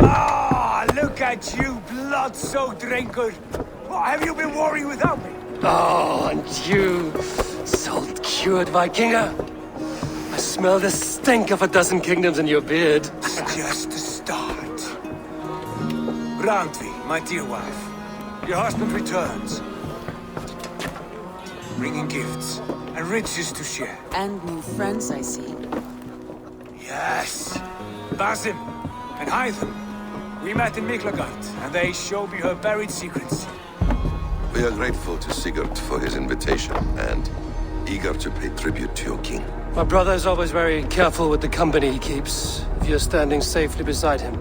Ah, look at you, blood-soaked drinker. What, have you been worrying without me? Oh, and you, salt-cured Vikinger. I smell the stink of a dozen kingdoms in your beard. It's just the start. Randvi, my dear wife, your husband returns. Bringing gifts and riches to share. And new friends, I see. Yes. Basim and Hytham. We met in Miklagard, and they showed me her buried secrets. We are grateful to Sigurd for his invitation, and eager to pay tribute to your king. My brother is always very careful with the company he keeps. If you're standing safely beside him,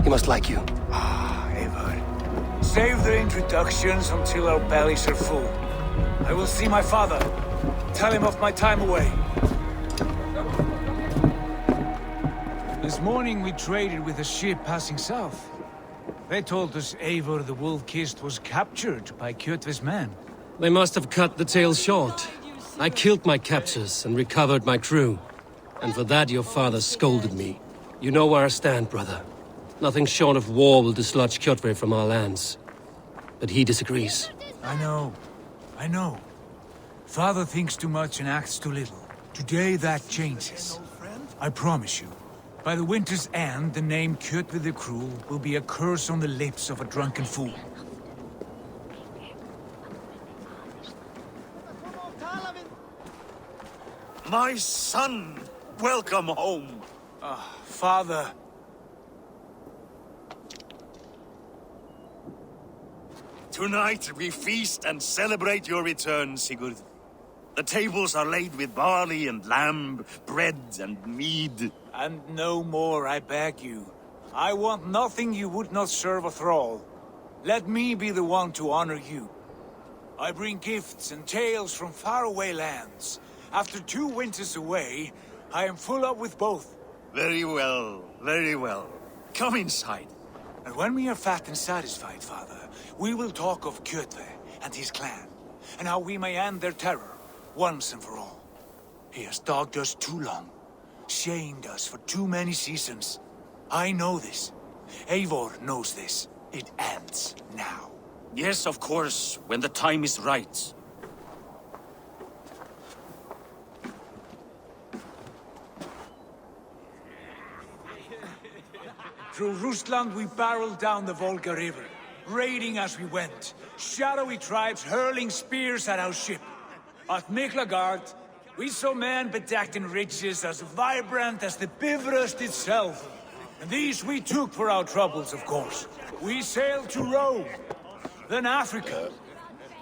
he must like you. Ah, Eivor. Save the introductions until our bellies are full. I will see my father. Tell him of my time away. This morning we traded with a ship passing south. They told us Eivor the Wolf-Kissed was captured by Kjotve's men. They must have cut the tale short. I killed my captors and recovered my crew. And for that your father scolded me. You know where I stand, brother. Nothing short of war will dislodge Kjotve from our lands. But he disagrees. I know. Father thinks too much and acts too little. Today that changes. I promise you. By the winter's end, the name Kjotve the Cruel will be a curse on the lips of a drunken fool. My son! Welcome home! Father. Tonight we feast and celebrate your return, Sigurd. The tables are laid with barley and lamb, bread and mead. And no more, I beg you. I want nothing you would not serve a thrall. Let me be the one to honor you. I bring gifts and tales from faraway lands. After 2 winters away, I am full up with both. Very well, very well. Come inside. And when we are fat and satisfied, Father, we will talk of Kjotve and his clan, and how we may end their terror, once and for all. He has dogged us too long, shamed us for too many seasons. I know this. Eivor knows this. It ends now. Yes, of course, when the time is right. Through Rusland we barreled down the Volga River, raiding as we went. Shadowy tribes hurling spears at our ship. At Miklagard, we saw men bedecked in riches as vibrant as the Bifrost itself. And these we took for our troubles, of course. We sailed to Rome, then Africa,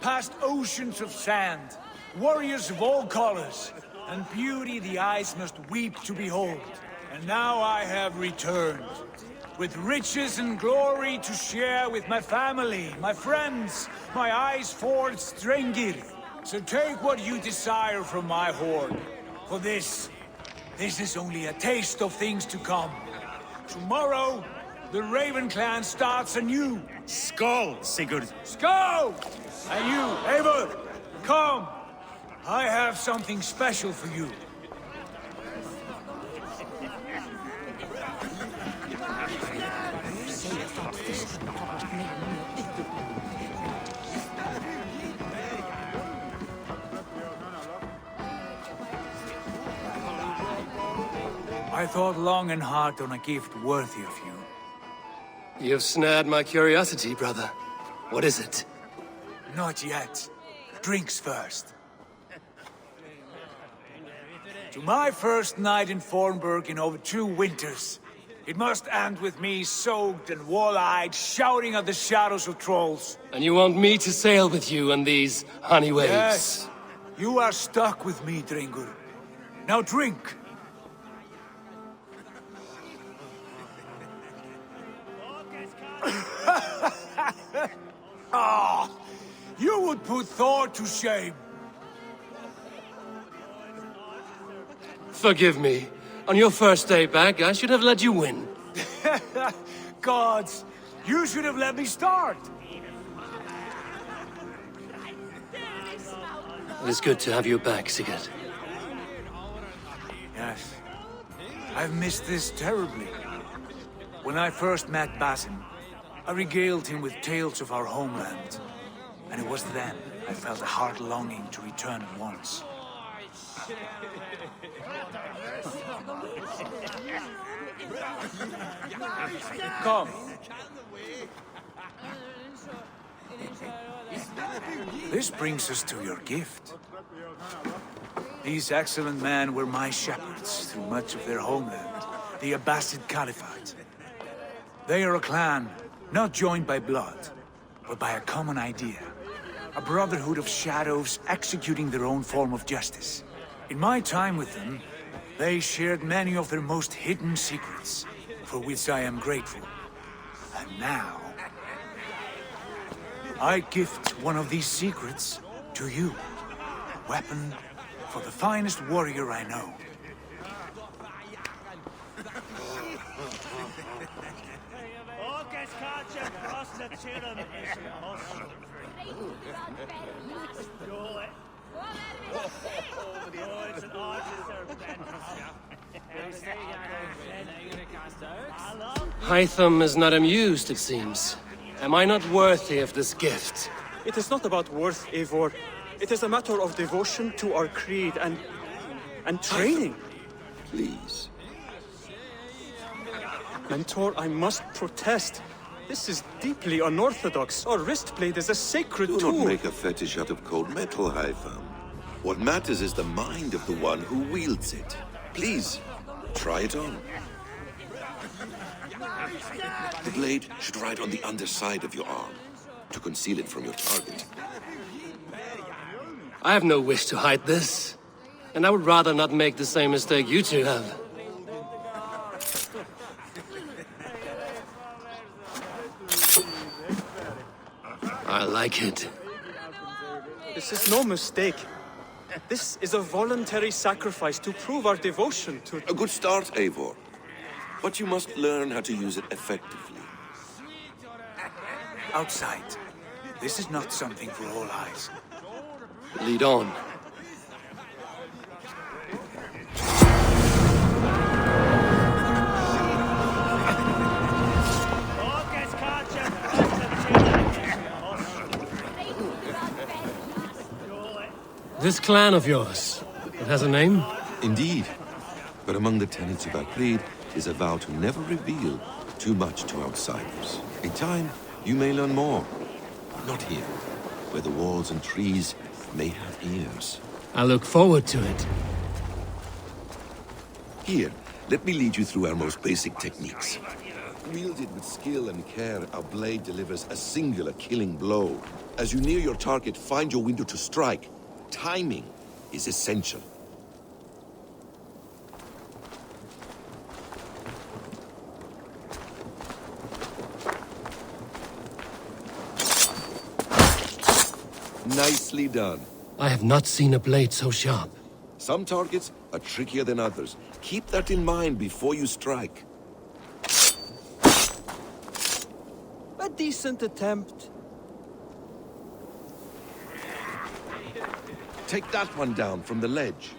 past oceans of sand, warriors of all colors, and beauty the eyes must weep to behold. And now I have returned, with riches and glory to share with my family, my friends, my eyes-forged Strengir. So take what you desire from my hoard. For this is only a taste of things to come. Tomorrow, the Raven clan starts anew, Skull, Sigurd! Skull! And you, Eivor, come! I have something special for you. I thought long and hard on a gift worthy of you. You've snared my curiosity, brother. What is it? Not yet. Drinks first. To my first night in Fornburg in over 2 winters. It must end with me soaked and wall-eyed, shouting at the shadows of trolls. And you want me to sail with you on these honey waves? Yes. You are stuck with me, Dringur. Now drink. Ah, you would put Thor to shame. Forgive me. On your first day back, I should have let you win. Gods, you should have let me start. It is good to have you back, Sigurd. Yes. I've missed this terribly. When I first met Basim, I regaled him with tales of our homeland. And it was then I felt a heart longing to return at once. Come. This brings us to your gift. These excellent men were my shepherds through much of their homeland, the Abbasid Caliphate. They are a clan, not joined by blood, but by a common idea. A brotherhood of shadows executing their own form of justice. In my time with them, they shared many of their most hidden secrets, for which I am grateful. And now, I gift one of these secrets to you. A weapon for the finest warrior I know. Hytham is not amused, it seems. Am I not worthy of this gift? It is not about worth, Eivor. It is a matter of devotion to our creed and training. Please. Mentor, I must protest. This is deeply unorthodox. Our wrist blade is a sacred tool. Do not make a fetish out of cold metal, Hytham. What matters is the mind of the one who wields it. Please, try it on. The blade should ride on the underside of your arm, to conceal it from your target. I have no wish to hide this. And I would rather not make the same mistake you two have. I like it. This is no mistake. This is a voluntary sacrifice to prove our devotion to... A good start, Eivor. But you must learn how to use it effectively. Outside. This is not something for all eyes. Lead on. This clan of yours, it has a name? Indeed. But among the tenets of our creed is a vow to never reveal too much to outsiders. In time, you may learn more. Not here, where the walls and trees may have ears. I look forward to it. Here, let me lead you through our most basic techniques. Wielded with skill and care, our blade delivers a singular killing blow. As you near your target, find your window to strike. Timing is essential. Nicely done. I have not seen a blade so sharp. Some targets are trickier than others. Keep that in mind before you strike. But decent attempt. Take that one down from the ledge.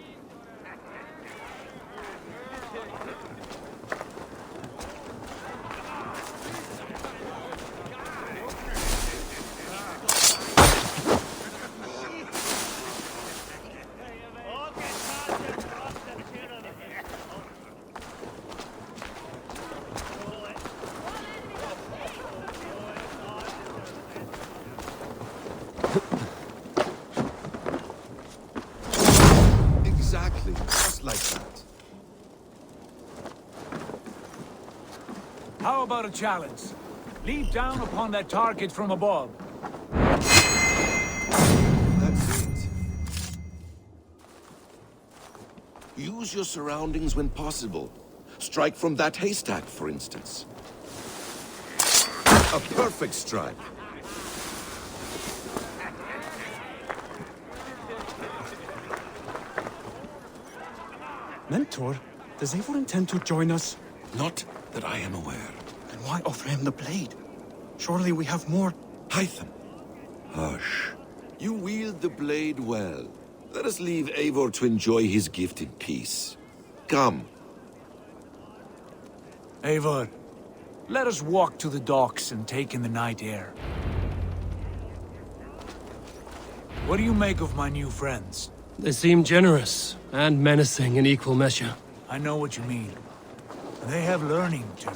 Exactly, just like that. How about a challenge? Leap down upon that target from above. That's it. Use your surroundings when possible. Strike from that haystack, for instance. A perfect strike. Mentor, does Eivor intend to join us? Not that I am aware. Then why offer him the blade? Surely we have more... Hytham. Hush. You wield the blade well. Let us leave Eivor to enjoy his gift in peace. Come. Eivor, let us walk to the docks and take in the night air. What do you make of my new friends? They seem generous and menacing in equal measure. I know what you mean. They have learning, too.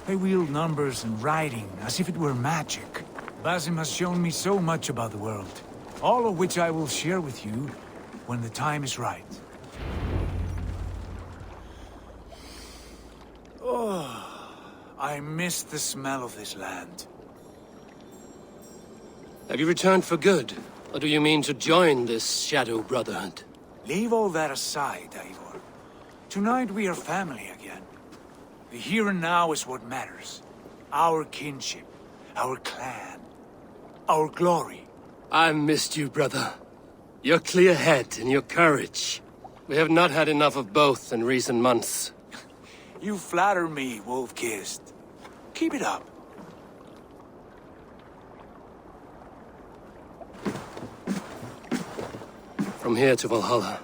They wield numbers and writing as if it were magic. Basim has shown me so much about the world, all of which I will share with you when the time is right. Oh, I miss the smell of this land. Have you returned for good? Or do you mean to join this Shadow Brotherhood? Leave all that aside, Eivor. Tonight we are family again. The here and now is what matters. Our kinship, our clan, our glory. I missed you, brother. Your clear head and your courage. We have not had enough of both in recent months. You flatter me, Wolf-Kissed. Keep it up. From here to Valhalla,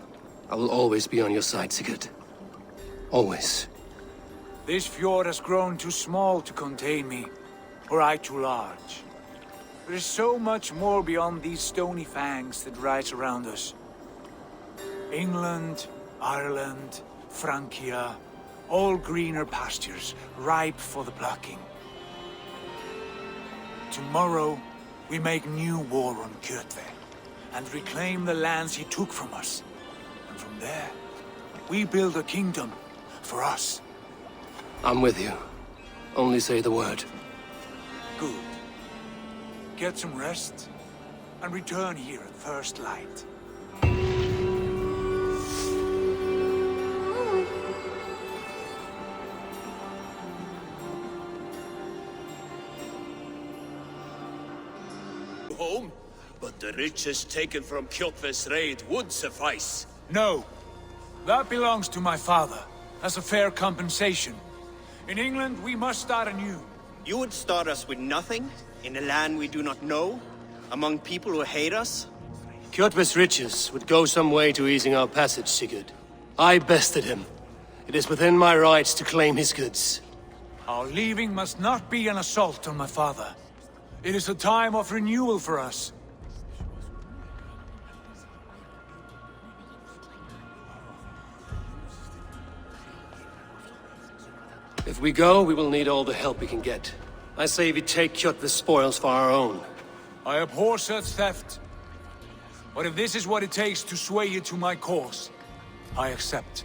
I will always be on your side, Sigurd. Always. This fjord has grown too small to contain me, or I too large. There is so much more beyond these stony fangs that rise around us. England, Ireland, Francia, all greener pastures, ripe for the plucking. Tomorrow, we make new war on Kjotve, and reclaim the lands he took from us. And from there, we build a kingdom for us. I'm with you. Only say the word. Good. Get some rest, and return here at first light. Home, but the riches taken from Kjotve's raid would suffice. No. That belongs to my father, as a fair compensation. In England, we must start anew. You would start us with nothing? In a land we do not know? Among people who hate us? Kjotve's riches would go some way to easing our passage, Sigurd. I bested him. It is within my rights to claim his goods. Our leaving must not be an assault on my father. It is a time of renewal for us. If we go, we will need all the help we can get. I say we take Kjotve's spoils for our own. I abhor such theft. But if this is what it takes to sway you to my cause, I accept.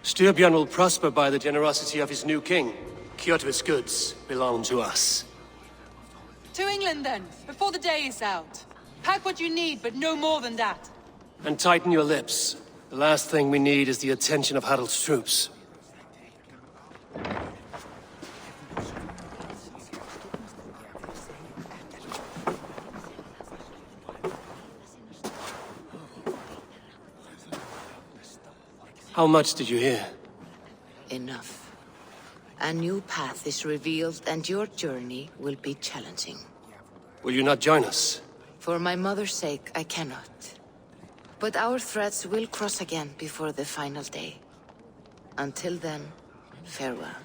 Styrbjörn will prosper by the generosity of his new king. Kjotve's goods belong to us. To England, then, before the day is out. Pack what you need, but no more than that. And tighten your lips. The last thing we need is the attention of Harald's troops. How much did you hear? Enough. A new path is revealed, and your journey will be challenging. Will you not join us? For my mother's sake, I cannot. But our threads will cross again before the final day. Until then, farewell.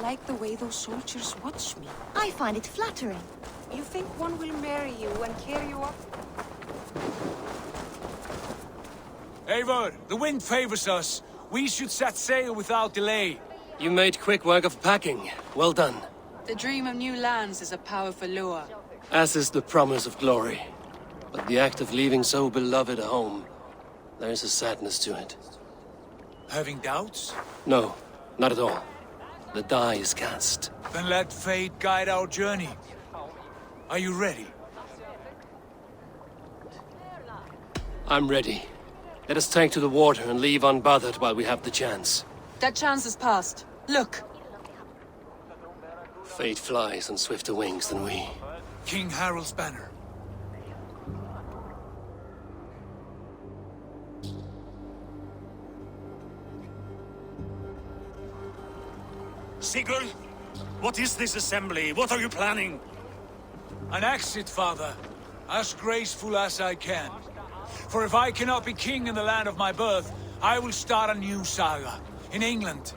I like the way those soldiers watch me. I find it flattering. You think one will marry you and carry you up? Eivor, the wind favors us. We should set sail without delay. You made quick work of packing. Well done. The dream of new lands is a powerful lure. As is the promise of glory. But the act of leaving so beloved a home, there is a sadness to it. Having doubts? No, not at all. The die is cast. Then let fate guide our journey. Are you ready? I'm ready. Let us take to the water and leave unbothered while we have the chance. That chance is past. Look. Fate flies on swifter wings than we. King Harald's banner. Sigurd, what is this assembly? What are you planning? An exit, father. As graceful as I can. For if I cannot be king in the land of my birth, I will start a new saga. In England.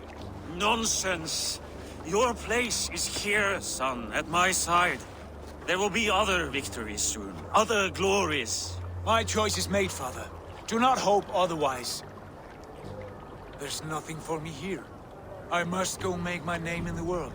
Nonsense. Your place is here, son, at my side. There will be other victories soon. Other glories. My choice is made, father. Do not hope otherwise. There's nothing for me here. I must go make my name in the world.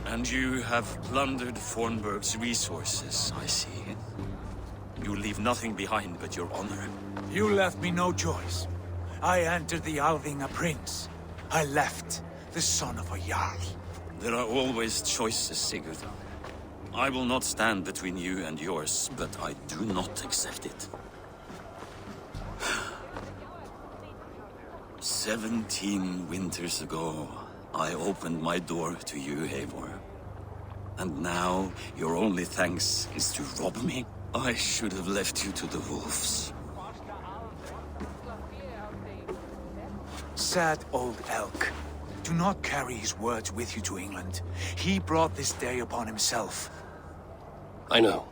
And you have plundered Fornburg's resources, I see. You leave nothing behind but your honor. You left me no choice. I entered the Alving a prince. I left the son of a Jarl. There are always choices, Sigurd. I will not stand between you and yours, but I do not accept it. 17 winters ago, I opened my door to you, Eivor. And now, your only thanks is to rob me? I should have left you to the wolves. Sad old elk. Do not carry his words with you to England. He brought this day upon himself. I know.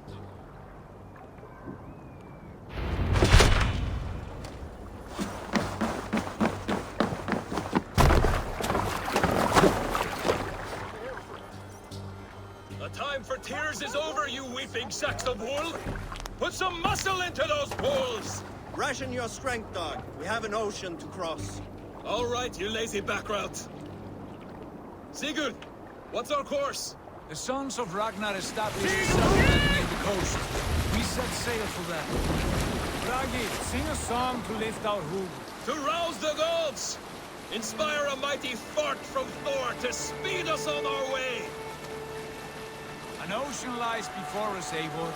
The time for tears is over, you weeping sacks of wool! Put some muscle into those bulls! Ration your strength, dog. We have an ocean to cross. All right, you lazy backrout. Sigurd, what's our course? The sons of Ragnar established settlement near the coast. We set sail for them. Ragi, sing a song to lift our hoof. To rouse the gods! Inspire a mighty fart from Thor to speed us on our way! An ocean lies before us, Eivor.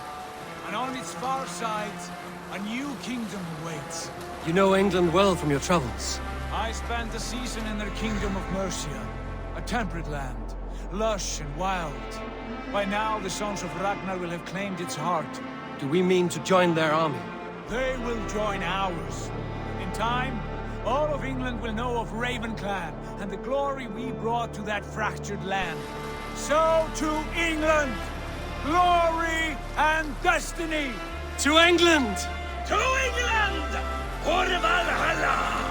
And on its far sides, a new kingdom awaits. You know England well from your travels. I spent a season in their kingdom of Mercia. A temperate land, lush and wild. By now, the sons of Ragnar will have claimed its heart. Do we mean to join their army? They will join ours. In time, all of England will know of Raven Clan and the glory we brought to that fractured land. So to England! Glory and destiny! To England! To England! For VALHALLA!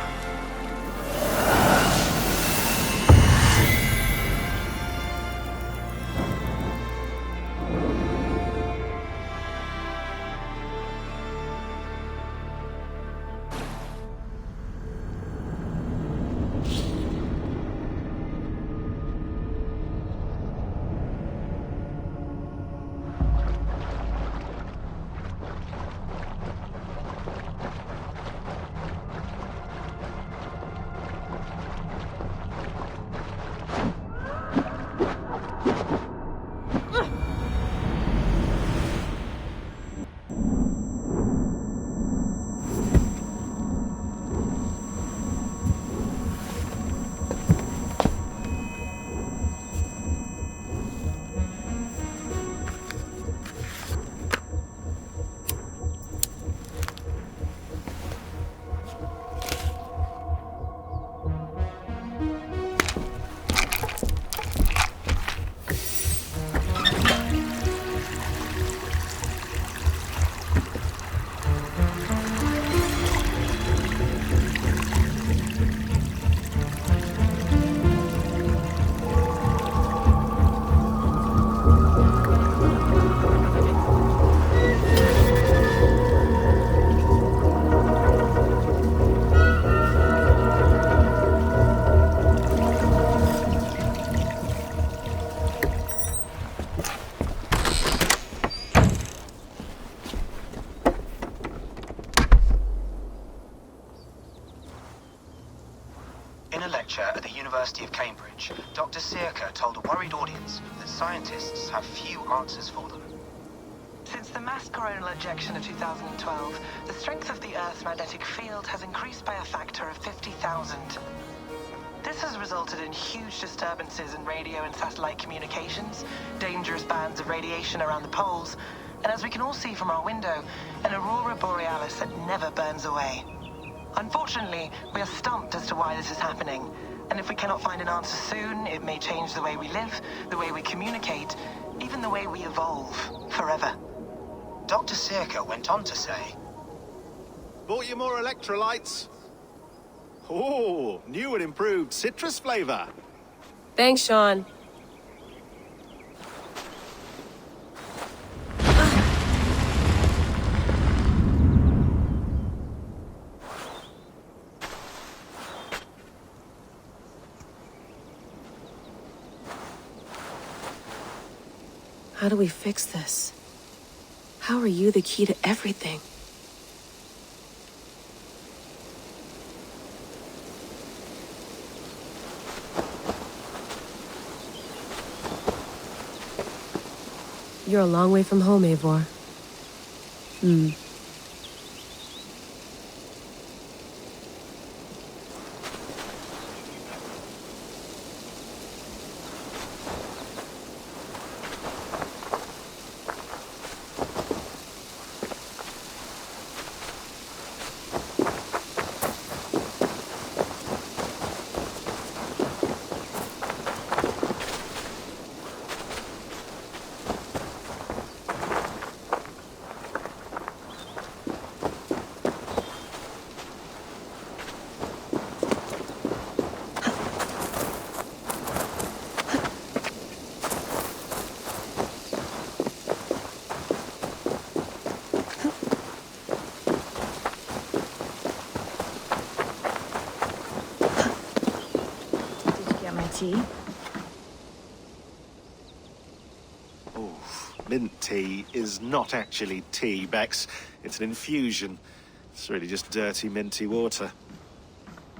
University of Cambridge, Dr. Circa told a worried audience that scientists have few answers for them. Since the mass coronal ejection of 2012, the strength of the Earth's magnetic field has increased by a factor of 50,000. This has resulted in huge disturbances in radio and satellite communications, dangerous bands of radiation around the poles, and as we can all see from our window, an aurora borealis that never burns away. Unfortunately, we are stumped as to why this is happening, and if we cannot find an answer soon, it may change the way we live, the way we communicate, even the way we evolve, forever. Dr. Circa went on to say, Bought you more electrolytes? Oh, new and improved citrus flavor. Thanks, Sean. How do we fix this? How are you the key to everything? You're a long way from home, Eivor. Tea? Oh, mint tea is not actually tea, Bex. It's an infusion. It's really just dirty, minty water.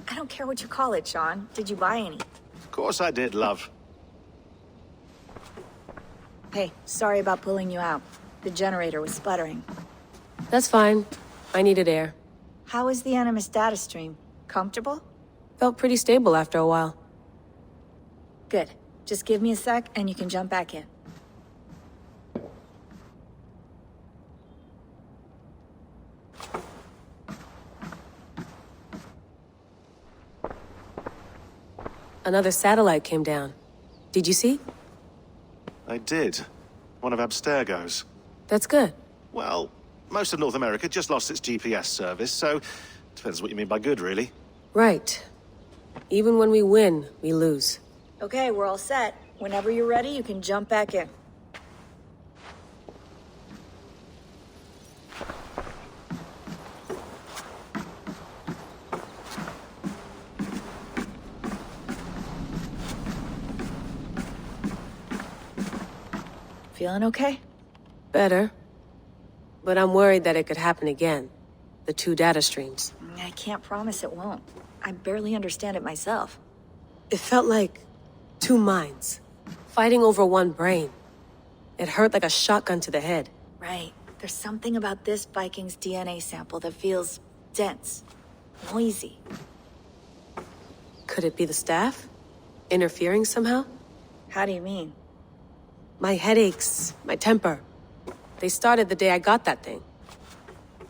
I don't care what you call it, Sean. Did you buy any? Of course I did, love. Hey, sorry about pulling you out. The generator was sputtering. That's fine. I needed air. How is the Animus data stream? Comfortable? Felt pretty stable after a while. Good. Just give me a sec and you can jump back in. Another satellite came down. Did you see? I did. One of Abstergo's. That's good. Well, most of North America just lost its GPS service, so depends what you mean by good, really. Right. Even when we win, we lose. Okay, we're all set. Whenever you're ready, you can jump back in. Feeling okay? Better. But I'm worried that it could happen again. The two data streams. I can't promise it won't. I barely understand it myself. It felt like two minds, fighting over one brain. It hurt like a shotgun to the head. Right. There's something about this Viking's DNA sample that feels dense, noisy. Could it be the staff? Interfering somehow? How do you mean? My headaches, my temper. They started the day I got that thing.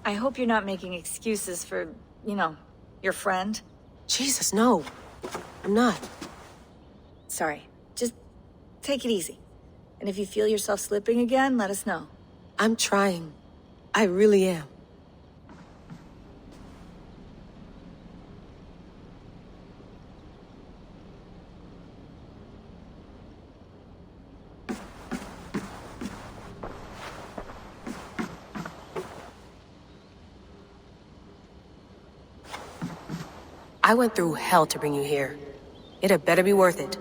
I hope you're not making excuses for, you know, your friend. Jesus, no. I'm not. Sorry. Just take it easy. And if you feel yourself slipping again, let us know. I'm trying. I really am. I went through hell to bring you here. It had better be worth it.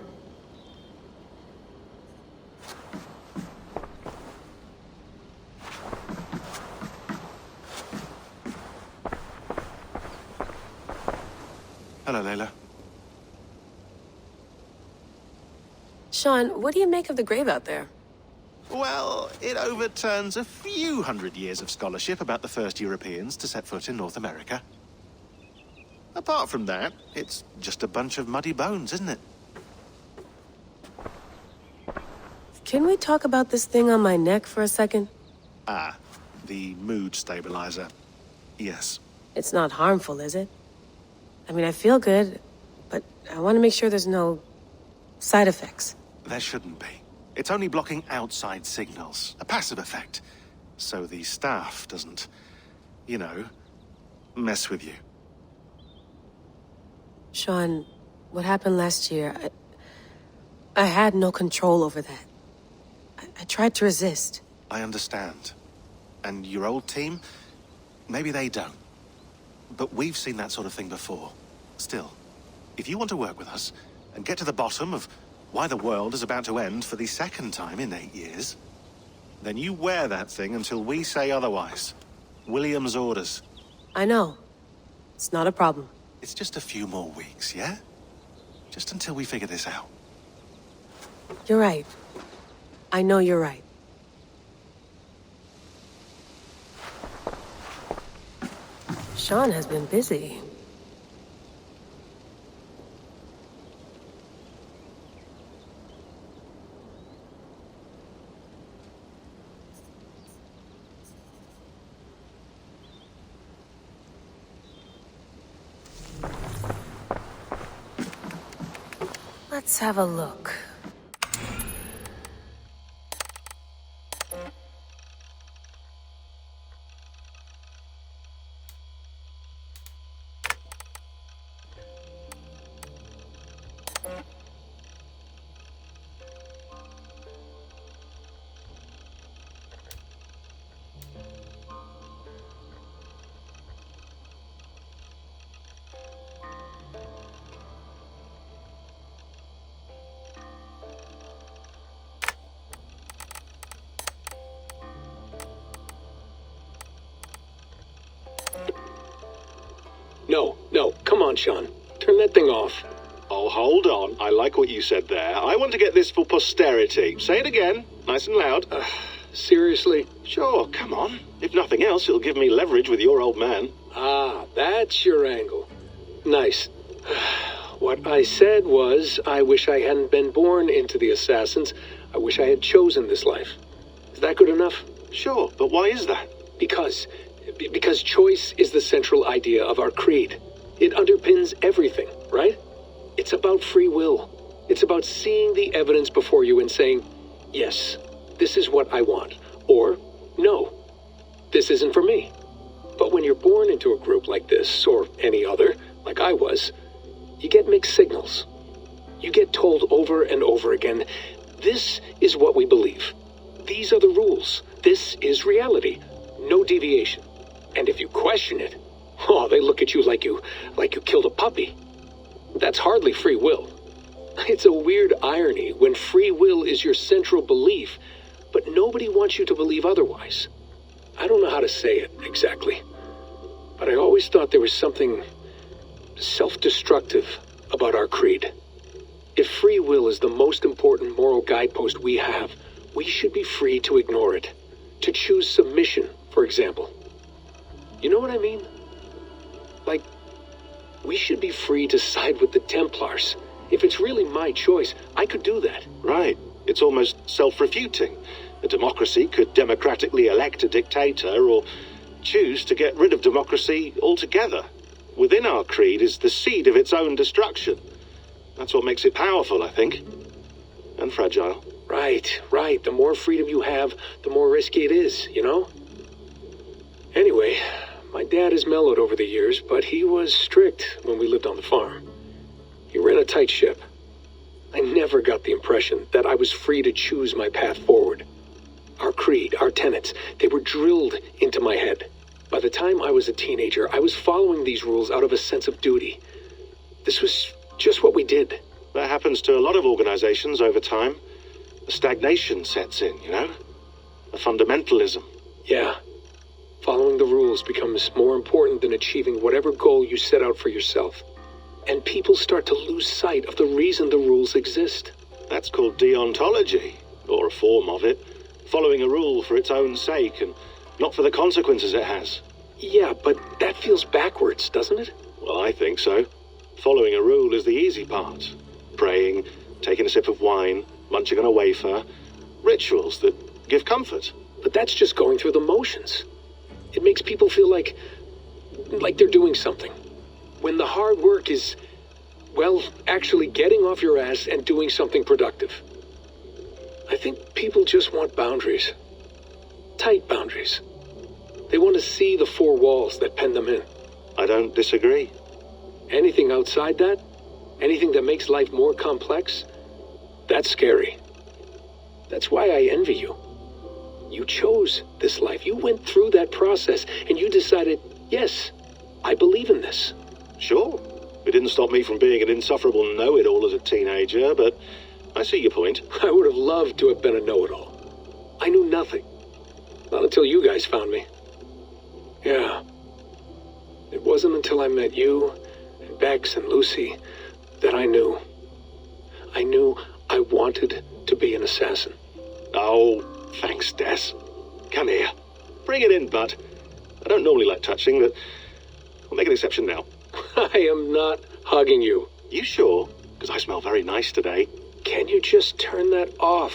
Hello, Layla. Sean, what do you make of the grave out there? Well, it overturns a few hundred years of scholarship about the first Europeans to set foot in North America. Apart from that, it's just a bunch of muddy bones, isn't it? Can we talk about this thing on my neck for a second? Ah, the mood stabilizer. Yes. It's not harmful, is it? I mean, I feel good, but I want to make sure there's no side effects. There shouldn't be. It's only blocking outside signals, a passive effect. So the staff doesn't, you know, mess with you. Sean, what happened last year, I had no control over that. I tried to resist. I understand. And your old team, maybe they don't. But we've seen that sort of thing before. Still, if you want to work with us and get to the bottom of why the world is about to end for the second time in 8 years, then you wear that thing until we say otherwise. William's orders. I know. It's not a problem. It's just a few more weeks, yeah? Just until we figure this out. You're right. I know you're right. Sean has been busy. Let's have a look. No, come on, Sean. Turn that thing off. Oh, hold on. I like what you said there. I want to get this for posterity. Say it again, nice and loud. Seriously? Sure, come on. If nothing else, it'll give me leverage with your old man. Ah, that's your angle. Nice. What I said was, I wish I hadn't been born into the Assassins. I wish I had chosen this life. Is that good enough? Sure, but why is that? Because choice is the central idea of our creed. It underpins everything, right? It's about free will. It's about seeing the evidence before you and saying, yes, this is what I want. Or, no, this isn't for me. But when you're born into a group like this, or any other, like I was, you get mixed signals. You get told over and over again, this is what we believe. These are the rules. This is reality. No deviation. And if you question it, oh, they look at you like you killed a puppy. That's hardly free will. It's a weird irony when free will is your central belief, but nobody wants you to believe otherwise. I don't know how to say it exactly, but I always thought there was something self-destructive about our creed. If free will is the most important moral guidepost we have, we should be free to ignore it. To choose submission, for example. You know what I mean? Like, we should be free to side with the Templars. If it's really my choice, I could do that. Right. It's almost self-refuting. A democracy could democratically elect a dictator or choose to get rid of democracy altogether. Within our creed is the seed of its own destruction. That's what makes it powerful, I think. And fragile. Right. The more freedom you have, the more risky it is, you know? Anyway, my dad has mellowed over the years, but he was strict when we lived on the farm. He ran a tight ship. I never got the impression that I was free to choose my path forward. Our creed, our tenets, they were drilled into my head. By the time I was a teenager, I was following these rules out of a sense of duty. This was just what we did. That happens to a lot of organizations over time. A stagnation sets in, you know? A fundamentalism. Yeah. Following the rules becomes more important than achieving whatever goal you set out for yourself. And people start to lose sight of the reason the rules exist. That's called deontology, or a form of it. Following a rule for its own sake, and not for the consequences it has. Yeah, but that feels backwards, doesn't it? Well, I think so. Following a rule is the easy part. Praying, taking a sip of wine, munching on a wafer. Rituals that give comfort. But that's just going through the motions. It makes people feel like they're doing something. When the hard work is, well, actually getting off your ass and doing something productive. I think people just want boundaries. Tight boundaries. They want to see the four walls that pen them in. I don't disagree. Anything outside that, anything that makes life more complex, that's scary. That's why I envy you. You chose this life. You went through that process, and you decided, yes, I believe in this. Sure. It didn't stop me from being an insufferable know-it-all as a teenager, but I see your point. I would have loved to have been a know-it-all. I knew nothing. Not until you guys found me. Yeah. It wasn't until I met you, and Bex and Lucy, that I knew. I knew I wanted to be an assassin. Oh, thanks, Des. Come here. Bring it in, bud. I don't normally like touching, but I'll make an exception now. I am not hugging you. You sure? Because I smell very nice today. Can you just turn that off?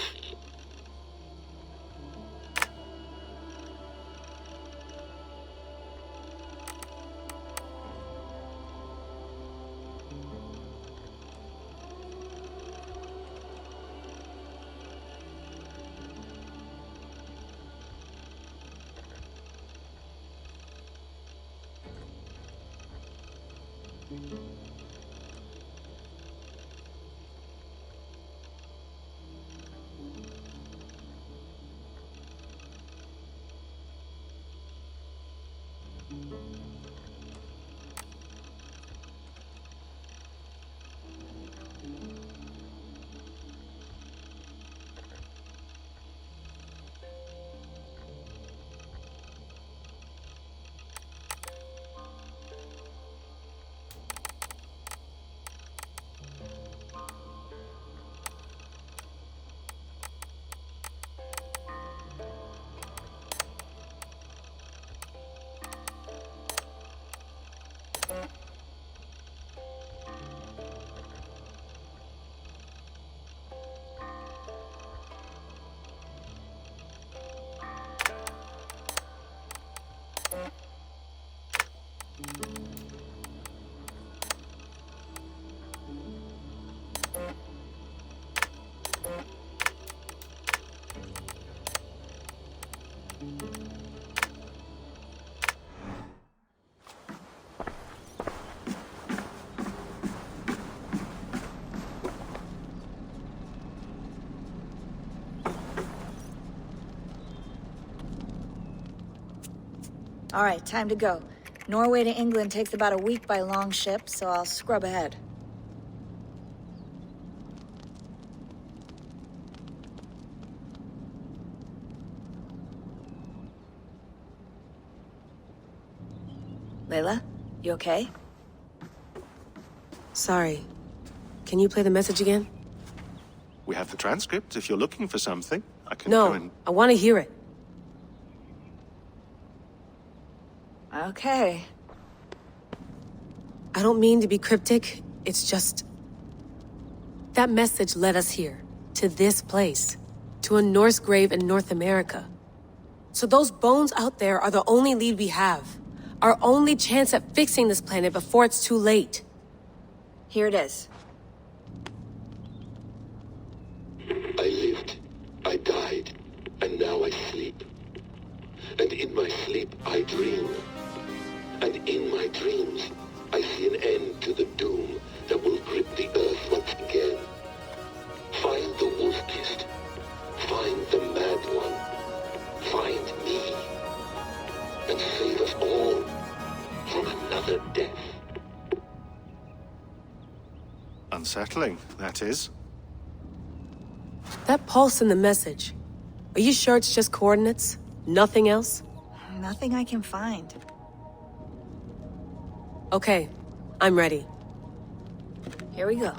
All right, time to go. Norway to England takes about a week by long ship, so I'll scrub ahead. Layla, you okay? Sorry. Can you play the message again? We have the transcript. If you're looking for something, I can go and... No, I want to hear it. Okay. I don't mean to be cryptic. It's just... that message led us here. To this place. To a Norse grave in North America. So those bones out there are the only lead we have. Our only chance at fixing this planet before it's too late. Here it is. I lived, I died, and now I sleep. And in my sleep I dream. And in my dreams, I see an end to the doom that will grip the earth once again. Find the wolf-kissed. Find the mad one. Find me. And save us all from another death. Unsettling, that is. That pulse in the message. Are you sure it's just coordinates? Nothing else? Nothing I can find. Okay, I'm ready. Here we go.